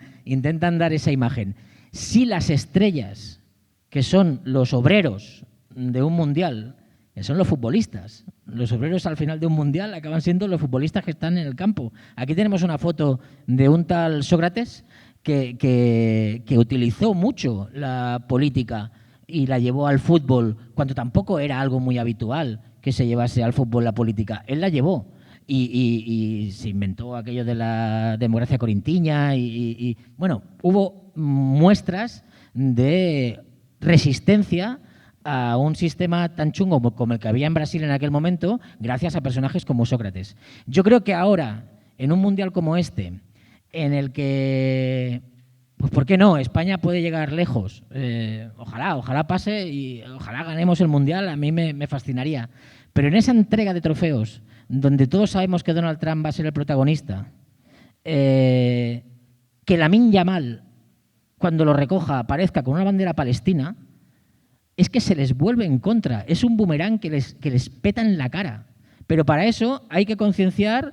dar esa imagen. Si las estrellas, que son los obreros de un mundial, que son los futbolistas, los obreros al final de un mundial acaban siendo los futbolistas que están en el campo. Aquí tenemos una foto de un tal Sócrates que utilizó mucho la política y la llevó al fútbol, cuando tampoco era algo muy habitual que se llevase al fútbol la política. Él la llevó y se inventó aquello de la democracia corintiña y bueno, hubo muestras de resistencia a un sistema tan chungo como el que había en Brasil en aquel momento, gracias a personajes como Sócrates. Yo creo que ahora, en un mundial como este, en el que, pues ¿por qué no? España puede llegar lejos. Ojalá pase y ojalá ganemos el mundial, a mí me fascinaría. Pero en esa entrega de trofeos, donde todos sabemos que Donald Trump va a ser el protagonista, que Lamine Yamal, cuando lo recoja, aparezca con una bandera palestina, es que se les vuelve en contra. Es un boomerang que les peta en la cara. Pero para eso hay que concienciar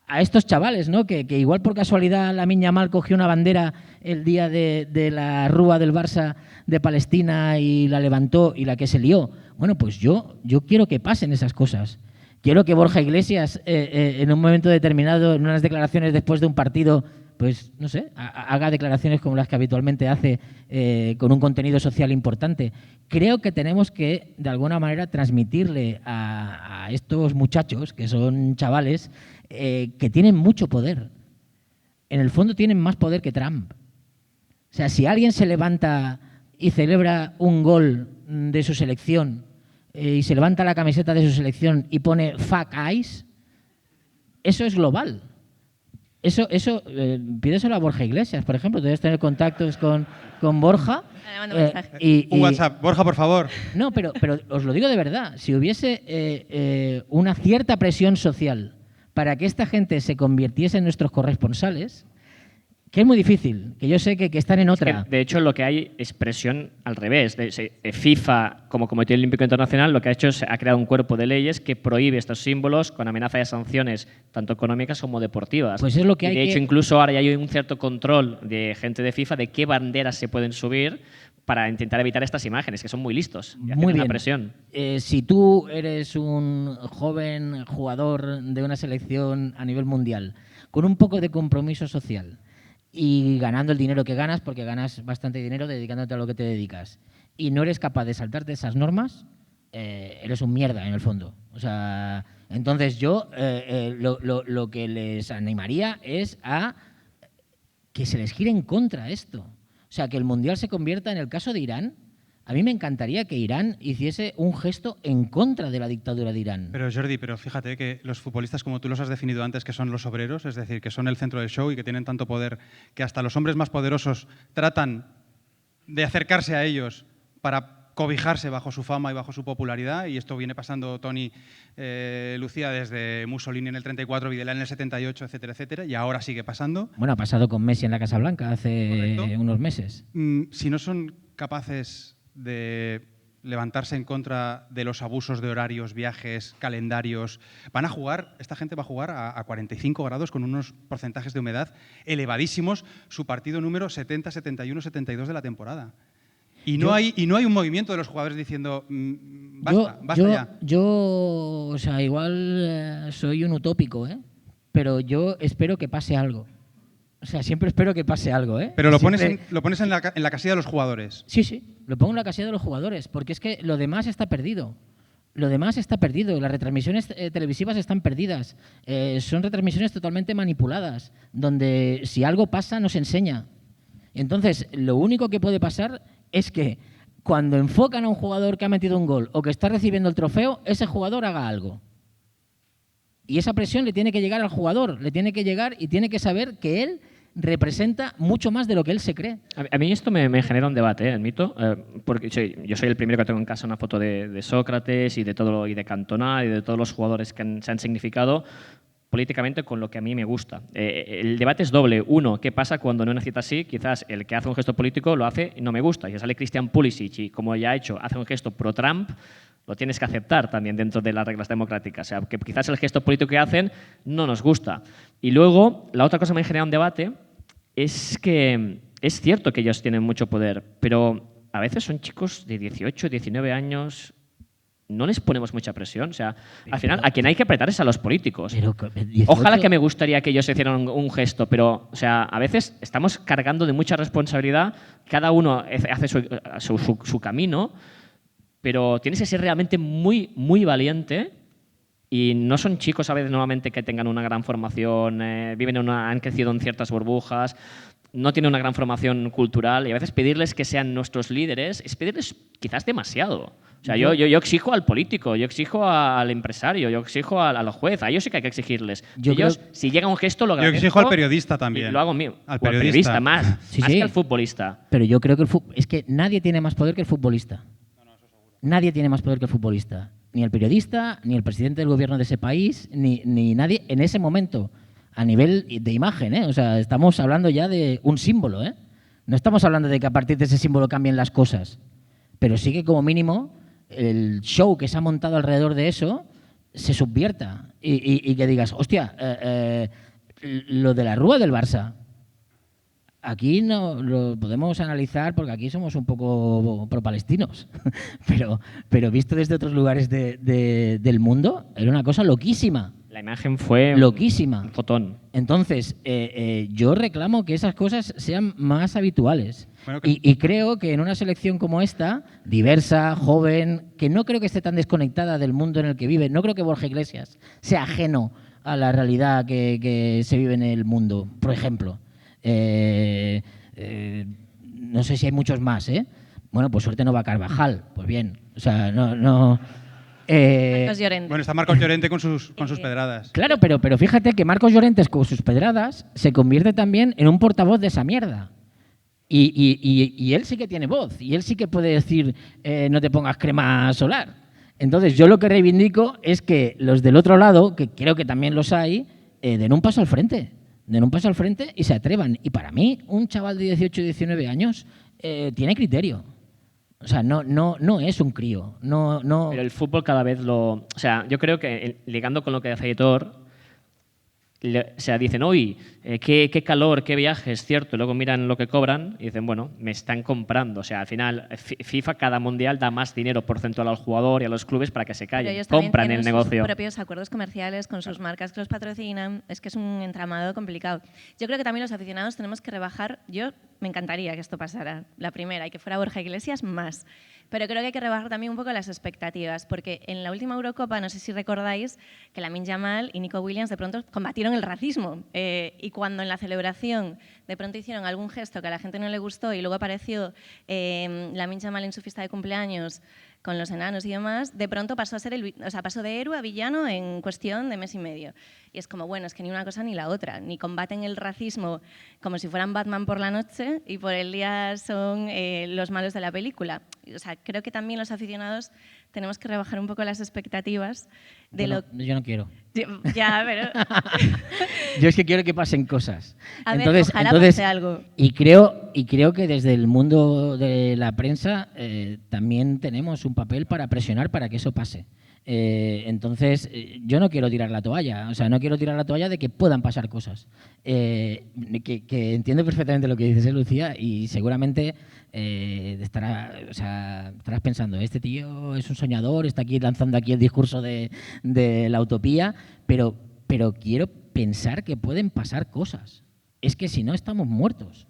a estos chavales, ¿no? Que igual por casualidad Lamine Yamal cogió una bandera el día de la rúa del Barça de Palestina y la levantó y la que se lió. Bueno, pues yo quiero que pasen esas cosas. Quiero que Borja Iglesias, en un momento determinado, en unas declaraciones después de un partido, pues, no sé, haga declaraciones como las que habitualmente hace, con un contenido social importante. Creo que tenemos que, de alguna manera, transmitirle a estos muchachos, que son chavales, que tienen mucho poder. En el fondo tienen más poder que Trump. O sea, si alguien se levanta y celebra un gol de su selección y se levanta la camiseta de su selección y pone "fuck ICE", eso es global. Eso pídeselo a Borja Iglesias, por ejemplo. Debes tener contactos con Borja. Un WhatsApp. Borja, por favor. No, pero os lo digo de verdad. Si hubiese una cierta presión social para que esta gente se convirtiese en nuestros corresponsales, que es muy difícil, que yo sé que están en otra. Es que, de hecho, lo que hay es presión al revés. FIFA, como Comité Olímpico Internacional, lo que ha hecho es ha creado un cuerpo de leyes que prohíbe estos símbolos con amenaza de sanciones, tanto económicas como deportivas. Pues es lo que y hay de hecho, que... incluso ahora ya hay un cierto control de gente de FIFA de qué banderas se pueden subir para intentar evitar estas imágenes, que son muy listos. Y Muy bien. Presión. Si tú eres un joven jugador de una selección a nivel mundial, con un poco de compromiso social, y ganando el dinero que ganas, porque ganas bastante dinero dedicándote a lo que te dedicas, y no eres capaz de saltarte esas normas, eres un mierda en el fondo. O sea, entonces yo lo que les animaría es a que se les gire en contra esto. O sea, que el Mundial se convierta, en el caso de Irán, a mí me encantaría que Irán hiciese un gesto en contra de la dictadura de Irán. Pero Jordi, fíjate que los futbolistas, como tú los has definido antes, que son los obreros, es decir, que son el centro del show y que tienen tanto poder que hasta los hombres más poderosos tratan de acercarse a ellos para cobijarse bajo su fama y bajo su popularidad, y esto viene pasando, Tony, Lucía, desde Mussolini en el 34, Videla en el 78, etcétera, etcétera, y ahora sigue pasando. Bueno, ha pasado con Messi en la Casa Blanca hace unos meses. Si no son capaces de levantarse en contra de los abusos de horarios, viajes, calendarios, esta gente va a jugar a 45 grados con unos porcentajes de humedad elevadísimos, su partido número 70, 71, 72 de la temporada. Y no hay un movimiento de los jugadores diciendo basta ya. Yo, o sea, igual soy un utópico, pero yo espero que pase algo. O sea, siempre espero que pase algo, Pero lo pones en la casilla de los jugadores. Sí, lo pongo en la casilla de los jugadores, porque es que lo demás está perdido. Lo demás está perdido. Las retransmisiones televisivas están perdidas. Son retransmisiones totalmente manipuladas, donde si algo pasa nos enseña. Entonces, lo único que puede pasar es que cuando enfocan a un jugador que ha metido un gol o que está recibiendo el trofeo, ese jugador haga algo. Y esa presión le tiene que llegar al jugador, le tiene que llegar y tiene que saber que él representa mucho más de lo que él se cree. A mí esto me genera un debate, admito, porque yo soy el primero que tengo en casa una foto de Sócrates y de Cantona y de todos los jugadores que se han significado políticamente con lo que a mí me gusta. El debate es doble. Uno, ¿qué pasa cuando en una cita así quizás el que hace un gesto político lo hace y no me gusta? Y sale Christian Pulisic y, como ya ha hecho, hace un gesto pro-Trump, lo tienes que aceptar también dentro de las reglas democráticas. O sea, que quizás el gesto político que hacen no nos gusta. Y luego, la otra cosa que me genera un debate es que es cierto que ellos tienen mucho poder, pero a veces son chicos de 18, 19 años... No les ponemos mucha presión. O sea, al final, a quien hay que apretar es a los políticos. Pero 18... Ojalá que me gustaría que ellos hicieran un gesto, pero, o sea, a veces estamos cargando de mucha responsabilidad. Cada uno hace su camino, pero tienes que ser realmente muy, muy valiente. Y no son chicos a veces normalmente que tengan una gran formación, han crecido en ciertas burbujas. no tienen una gran formación cultural y a veces pedirles que sean nuestros líderes es pedirles quizás demasiado. O sea, yo exijo al político, yo exijo al empresario, yo exijo al juez. A ellos sí que hay que exigirles. Ellos, si llega un gesto, lo agradezco. Yo exijo al periodista también. Y lo hago mío. Al periodista más. Sí, más sí. que al futbolista. Pero yo creo que es que nadie tiene más poder que el futbolista. Nadie tiene más poder que el futbolista. Ni el periodista, ni el presidente del gobierno de ese país, ni nadie en ese momento. A nivel de imagen, ¿eh? O sea, estamos hablando ya de un símbolo, ¿eh? No estamos hablando de que a partir de ese símbolo cambien las cosas. Pero sí que como mínimo el show que se ha montado alrededor de eso se subvierta y que digas, hostia, lo de la Rúa del Barça, aquí no lo podemos analizar porque aquí somos un poco pro-palestinos, pero visto desde otros lugares del mundo, era una cosa loquísima. La imagen fue loquísima. Un fotón. Entonces, yo reclamo que esas cosas sean más habituales. Bueno, Y creo que en una selección como esta, diversa, joven, que no creo que esté tan desconectada del mundo en el que vive, no creo que Borja Iglesias sea ajeno a la realidad que se vive en el mundo, por ejemplo. No sé si hay muchos más, ¿eh? Bueno, pues suerte no va a Carvajal. Pues bien, o sea, no Marcos Llorente. Bueno, está Marcos Llorente con sus pedradas. Claro, pero fíjate que Marcos Llorente con sus pedradas se convierte también en un portavoz de esa mierda. Y él sí que tiene voz, y él sí que puede decir no te pongas crema solar. Entonces yo lo que reivindico es que los del otro lado, que creo que también los hay, den un paso al frente. Den un paso al frente y se atrevan. Y para mí, un chaval de 18 o 19 años tiene criterio. O sea, no es un crío. No. Pero el fútbol cada vez lo... O sea, yo creo que, ligando con lo que hace Aitor, o sea, dicen, uy, qué calor, qué viajes, cierto, y luego miran lo que cobran y dicen, bueno, me están comprando. O sea, al final, FIFA cada mundial da más dinero porcentual al jugador y a los clubes para que se Pero callen. ellos también Compran tienen el negocio. sus propios acuerdos comerciales con sus marcas que los patrocinan. Es que es un entramado complicado. Yo creo que también los aficionados tenemos que rebajar. Yo me encantaría que esto pasara, la primera, y que fuera Borja Iglesias más. Pero creo que hay que rebajar también un poco las expectativas, porque en la última Eurocopa, no sé si recordáis, que Lamine Yamal y Nico Williams de pronto combatieron el racismo. Y cuando en la celebración de pronto hicieron algún gesto que a la gente no le gustó y luego apareció Lamine Yamal en su fiesta de cumpleaños con los enanos y demás, de pronto pasó a ser pasó de héroe a villano en cuestión de mes y medio. Y es como, bueno, es que ni una cosa ni la otra. Ni combaten el racismo como si fueran Batman por la noche y por el día son los malos de la película. O sea, creo que también los aficionados tenemos que rebajar un poco las expectativas de yo no quiero. Ya, pero... Yo es que quiero que pasen cosas. A ver, ojalá pase algo. Y creo que desde el mundo de la prensa también tenemos un papel para presionar para que eso pase. Entonces, yo no quiero tirar la toalla. O sea, no quiero tirar la toalla de que puedan pasar cosas. Que entiendo perfectamente lo que dices, Lucía, y seguramente estarás pensando, este tío es un soñador, está aquí lanzando aquí el discurso de la utopía, pero quiero pensar que pueden pasar cosas. Es que si no, estamos muertos.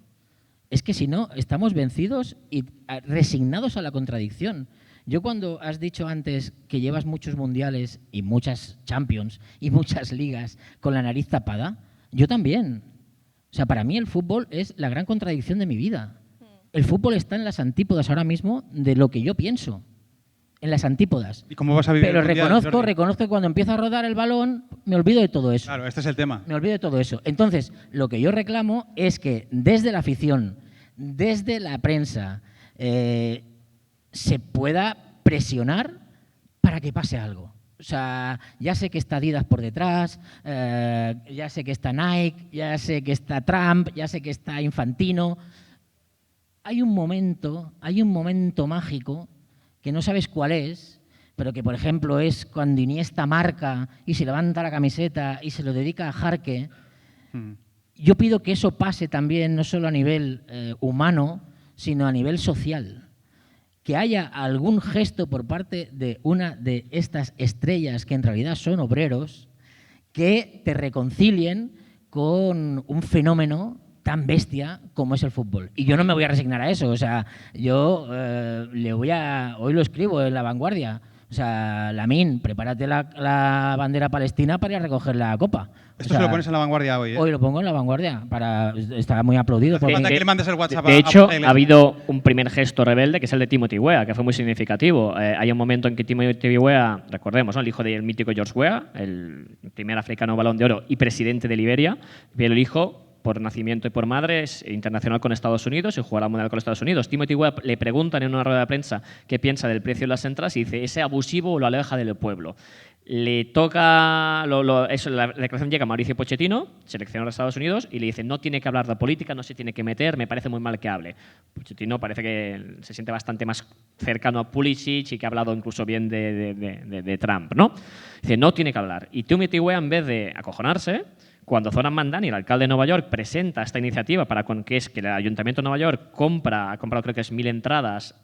Es que si no, estamos vencidos y resignados a la contradicción. Yo cuando has dicho antes que llevas muchos mundiales y muchas Champions y muchas ligas con la nariz tapada, yo también. O sea, para mí el fútbol es la gran contradicción de mi vida. El fútbol está en las antípodas ahora mismo de lo que yo pienso. En las antípodas. ¿Y cómo vas a vivir Pero el mundial, reconozco que cuando empieza a rodar el balón me olvido de todo eso. Claro, este es el tema. Me olvido de todo eso. Entonces, lo que yo reclamo es que desde la afición, desde la prensa, se pueda presionar para que pase algo. O sea, ya sé que está Adidas por detrás, ya sé que está Nike, ya sé que está Trump, ya sé que está Infantino. Hay un momento mágico que no sabes cuál es, pero que, por ejemplo, es cuando Iniesta marca y se levanta la camiseta y se lo dedica a Jarque. Yo pido que eso pase también, no solo a nivel humano, sino a nivel social. Que haya algún gesto por parte de una de estas estrellas, que en realidad son obreros, que te reconcilien con un fenómeno tan bestia como es el fútbol. Y yo no me voy a resignar a eso. O sea, yo hoy lo escribo en La Vanguardia. O sea, Lamine, prepárate la bandera palestina para ir a recoger la copa. Esto se lo pones en La Vanguardia hoy, ¿eh? Hoy lo pongo en La Vanguardia. Está muy aplaudido. Hace falta que le mandes el WhatsApp de hecho, a ha habido un primer gesto rebelde, que es el de Timothy Weah, que fue muy significativo. Hay un momento en que Timothy Weah, recordemos, ¿no?, el hijo del mítico George Weah, el primer africano Balón de Oro y presidente de Liberia, el hijo, por nacimiento y por madre, es internacional con Estados Unidos y jugará mundial con Estados Unidos. Timothy Weah le preguntan en una rueda de prensa qué piensa del precio de las entradas y dice, ¿es abusivo o lo aleja del pueblo? Le toca, la declaración llega a Mauricio Pochettino, seleccionador de Estados Unidos, y le dice, no tiene que hablar de política, no se tiene que meter, me parece muy mal que hable. Pochettino parece que se siente bastante más cercano a Pulisic y que ha hablado incluso bien de Trump, ¿no? Dice, no tiene que hablar. Y Timothy Weah, en vez de acojonarse, cuando Zoran Mandani, el alcalde de Nueva York, presenta esta iniciativa que es que el Ayuntamiento de Nueva York ha comprado creo que es 1.000 entradas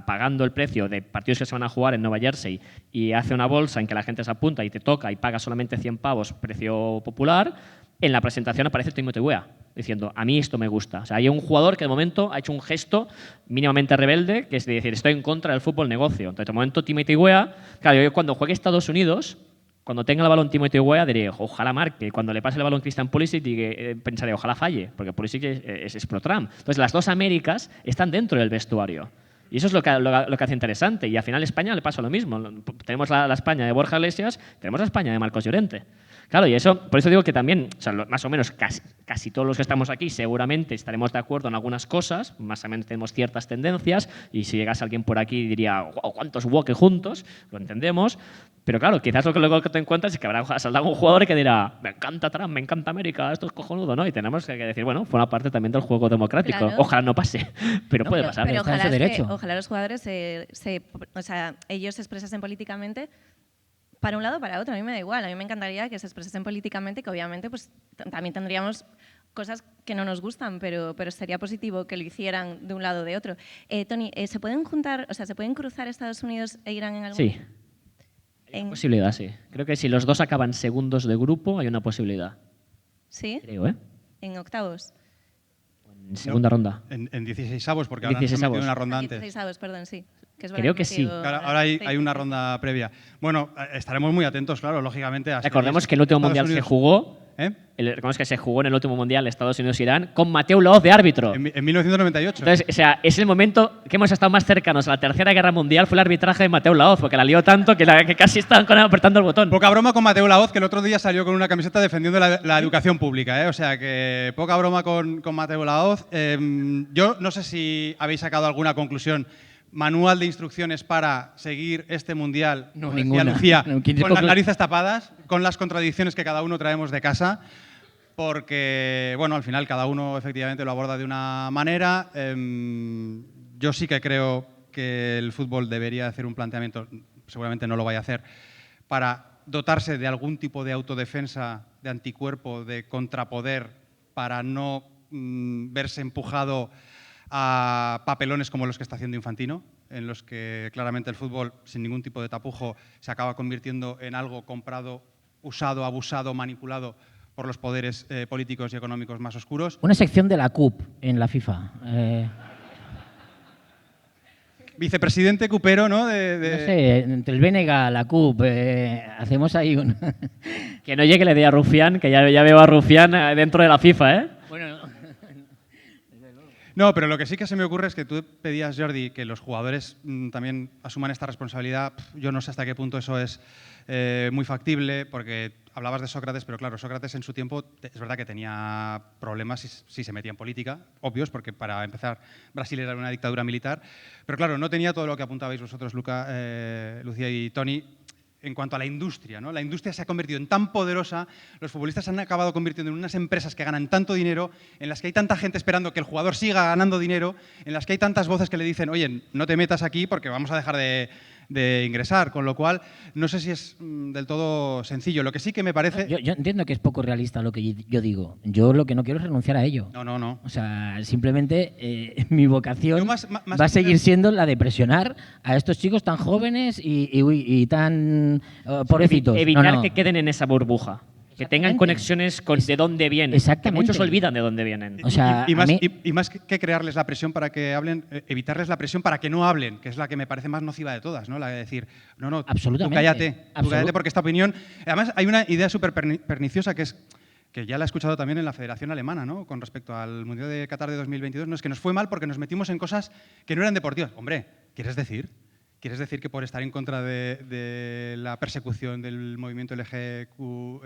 pagando el precio de partidos que se van a jugar en Nueva Jersey y hace una bolsa en que la gente se apunta y te toca y paga solamente 100 pavos, precio popular, en la presentación aparece Timothy Weah diciendo, a mí esto me gusta. O sea, hay un jugador que de momento ha hecho un gesto mínimamente rebelde, que es decir, estoy en contra del fútbol negocio. Entonces, de momento, Timothy Weah, claro, yo cuando juegue Estados Unidos, cuando tenga el balón Timothy Weah, diré, ojalá marque. Cuando le pase el balón Christian Pulisic, pensaré, ojalá falle, porque Pulisic es pro-Trump. Entonces, las dos Américas están dentro del vestuario. Y eso es lo que hace interesante. Y al final a España le pasa lo mismo. Tenemos la España de Borja Iglesias, tenemos la España de Marcos Llorente. Claro, y eso, por eso digo que también, o sea, más o menos casi todos los que estamos aquí seguramente estaremos de acuerdo en algunas cosas, más o menos tenemos ciertas tendencias, y si llegase alguien por aquí diría, wow, ¿cuántos woke juntos? Lo entendemos. Pero claro, quizás lo que te encuentras es que habrá saldrá un jugador que dirá, me encanta Trump, me encanta América, esto es cojonudo, ¿no? Y tenemos que decir, bueno, forma parte también del juego democrático. Claro. Ojalá no pase, pero puede pasar. Pero Está en ojalá, su derecho. ojalá los jugadores o sea, ellos se expresasen políticamente para un lado o para otro. A mí me da igual. A mí me encantaría que se expresasen políticamente, que obviamente pues, también tendríamos cosas que no nos gustan, pero sería positivo que lo hicieran de un lado o de otro. Tony, ¿se pueden juntar, o sea, se pueden cruzar Estados Unidos e Irán en algún Sí. Hay una posibilidad, sí. Creo que si los dos acaban segundos de grupo, hay una posibilidad. ¿Sí? Creo, ¿eh? ¿En octavos? En segunda ronda. En 16avos, porque ahora se ha 16avos. metido una ronda antes. 16avos, perdón, sí. Que es Creo verdad que sí. Claro, ahora hay una ronda previa. Bueno, estaremos muy atentos, claro, lógicamente. A Recordemos que el último Estados mundial Unidos. se jugó. ¿Eh? Recordemos que se jugó en el último mundial Estados Unidos-Irán con Mateu Laoz de árbitro. En 1998. Entonces, o sea, es el momento que hemos estado más cercanos a la Tercera Guerra Mundial, fue el arbitraje de Mateu Laoz, porque la lió tanto que casi estaban apretando el botón. Poca broma con Mateu Laoz, que el otro día salió con una camiseta defendiendo la educación pública, ¿eh? O sea que poca broma con Mateu Laoz. Yo no sé si habéis sacado alguna conclusión. Manual de instrucciones para seguir este mundial, No, como decía ninguna. Lucía, No, ¿quién con las conclu- narices tapadas, con las contradicciones que cada uno traemos de casa, porque, bueno, al final cada uno efectivamente lo aborda de una manera. Yo sí que creo que el fútbol debería hacer un planteamiento, seguramente no lo vaya a hacer, para dotarse de algún tipo de autodefensa, de anticuerpo, de contrapoder, para no verse empujado a papelones como los que está haciendo Infantino, en los que claramente el fútbol, sin ningún tipo de tapujo, se acaba convirtiendo en algo comprado, usado, abusado, manipulado por los poderes políticos y económicos más oscuros. Una sección de la CUP en la FIFA. Vicepresidente Cupero, ¿no? No sé, entre el Bénega, la CUP, hacemos ahí un... Que no llegue la idea a Rufián, que ya veo a Rufián dentro de la FIFA, ¿eh? Bueno, No, pero lo que sí que se me ocurre es que tú pedías, Jordi, que los jugadores también asuman esta responsabilidad. Yo no sé hasta qué punto eso es muy factible, porque hablabas de Sócrates, pero claro, Sócrates en su tiempo es verdad que tenía problemas si se metía en política, obvios, porque para empezar Brasil era una dictadura militar, pero claro, no tenía todo lo que apuntabais vosotros, Lucía y Tony, en cuanto a la industria, ¿no? La industria se ha convertido en tan poderosa, los futbolistas se han acabado convirtiendo en unas empresas que ganan tanto dinero, en las que hay tanta gente esperando que el jugador siga ganando dinero, en las que hay tantas voces que le dicen, oye, no te metas aquí porque vamos a dejar de ingresar, con lo cual no sé si es del todo sencillo. Lo que sí que me parece... yo entiendo que es poco realista lo que yo digo. Yo lo que no quiero es renunciar a ello. No. O sea, simplemente mi vocación Yo más va a seguir siendo la de presionar a estos chicos tan jóvenes y tan pobrecitos. Evitar No. que queden en esa burbuja. Que tengan conexiones con de dónde vienen. Exactamente. Que muchos olvidan de dónde vienen. O sea, y más que crearles la presión para que hablen, evitarles la presión para que no hablen, que es la que me parece más nociva de todas, ¿no? La de decir, no, absolutamente. Tú cállate porque esta opinión... Además, hay una idea súper perniciosa que es que ya la he escuchado también en la Federación Alemana, ¿no? Con respecto al Mundial de Qatar de 2022, no es que nos fue mal porque nos metimos en cosas que no eran deportivas. Hombre, ¿quieres decir que por estar en contra de la persecución del movimiento LGQ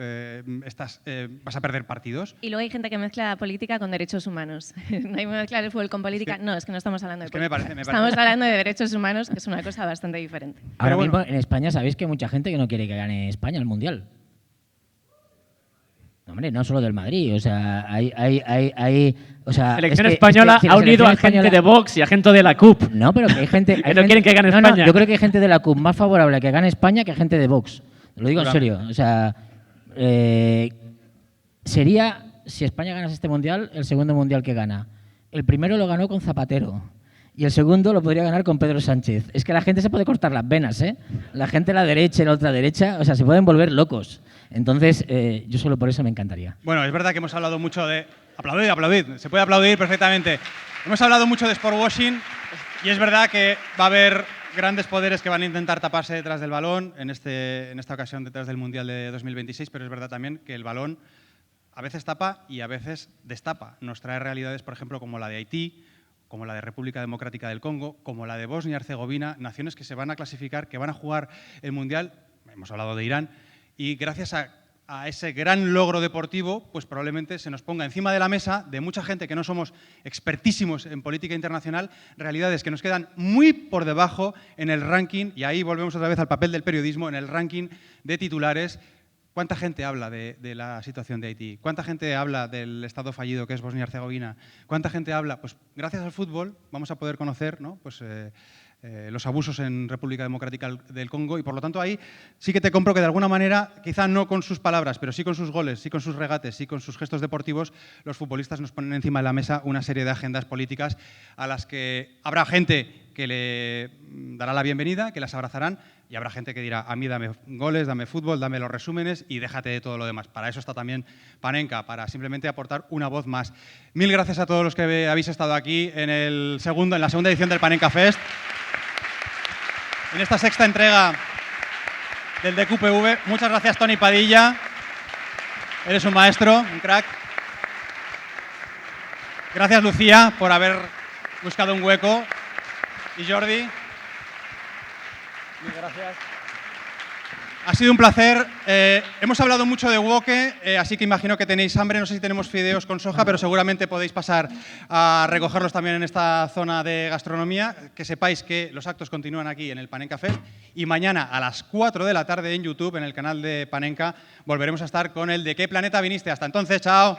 vas a perder partidos? Y luego hay gente que mezcla política con derechos humanos. No hay que mezclar el fútbol con política. No, es que no estamos hablando de política. Estamos hablando de derechos humanos, que es una cosa bastante diferente. Ahora mismo en España sabéis que hay mucha gente que no quiere que gane España el Mundial. No, hombre, no solo del Madrid, o sea, o sea, Selección española ha unido a gente de Vox y a gente de la CUP. No, pero que hay gente... que no quieren que gane España. No, yo creo que hay gente de la CUP más favorable a que gane España que gente de Vox. Lo digo en serio. O sea, sería, si España ganase este Mundial, el segundo Mundial que gana. El primero lo ganó con Zapatero. Y el segundo lo podría ganar con Pedro Sánchez. Es que la gente se puede cortar las venas, ¿eh? La gente de la derecha y la ultraderecha, o sea, se pueden volver locos. Entonces, yo solo por eso me encantaría. Bueno, es verdad que hemos hablado mucho de... Aplaudid. Se puede aplaudir perfectamente. Hemos hablado mucho de sportwashing y es verdad que va a haber grandes poderes que van a intentar taparse detrás del balón, en esta ocasión detrás del Mundial de 2026, pero es verdad también que el balón a veces tapa y a veces destapa. Nos trae realidades, por ejemplo, como la de Haití, como la de República Democrática del Congo, como la de Bosnia y Herzegovina, naciones que se van a clasificar, que van a jugar el Mundial, hemos hablado de Irán, y gracias a ese gran logro deportivo, pues probablemente se nos ponga encima de la mesa de mucha gente que no somos expertísimos en política internacional, realidades que nos quedan muy por debajo en el ranking, y ahí volvemos otra vez al papel del periodismo, en el ranking de titulares. ¿Cuánta gente habla de la situación de Haití? ¿Cuánta gente habla del estado fallido que es Bosnia y Herzegovina? ¿Cuánta gente habla? Pues gracias al fútbol vamos a poder conocer, ¿no? Pues, los abusos en República Democrática del Congo y por lo tanto ahí sí que te compro que de alguna manera, quizá no con sus palabras, pero sí con sus goles, sí con sus regates, sí con sus gestos deportivos, los futbolistas nos ponen encima de la mesa una serie de agendas políticas a las que habrá gente que le dará la bienvenida, que las abrazarán, y habrá gente que dirá, a mí dame goles, dame fútbol, dame los resúmenes y déjate de todo lo demás. Para eso está también Panenka, para simplemente aportar una voz más. Mil gracias a todos los que habéis estado aquí en la segunda edición del Panenka Fest. En esta sexta entrega del DQPV. Muchas gracias, Toni Padilla. Eres un maestro, un crack. Gracias, Lucía, por haber buscado un hueco. Y Jordi. Muchas gracias. Ha sido un placer. Hemos hablado mucho de woke, así que imagino que tenéis hambre. No sé si tenemos fideos con soja, pero seguramente podéis pasar a recogerlos también en esta zona de gastronomía. Que sepáis que los actos continúan aquí en el Panenka Fest y mañana a las 4 de la tarde en YouTube, en el canal de Panenka, volveremos a estar con el ¿De qué planeta viniste? Hasta entonces, chao.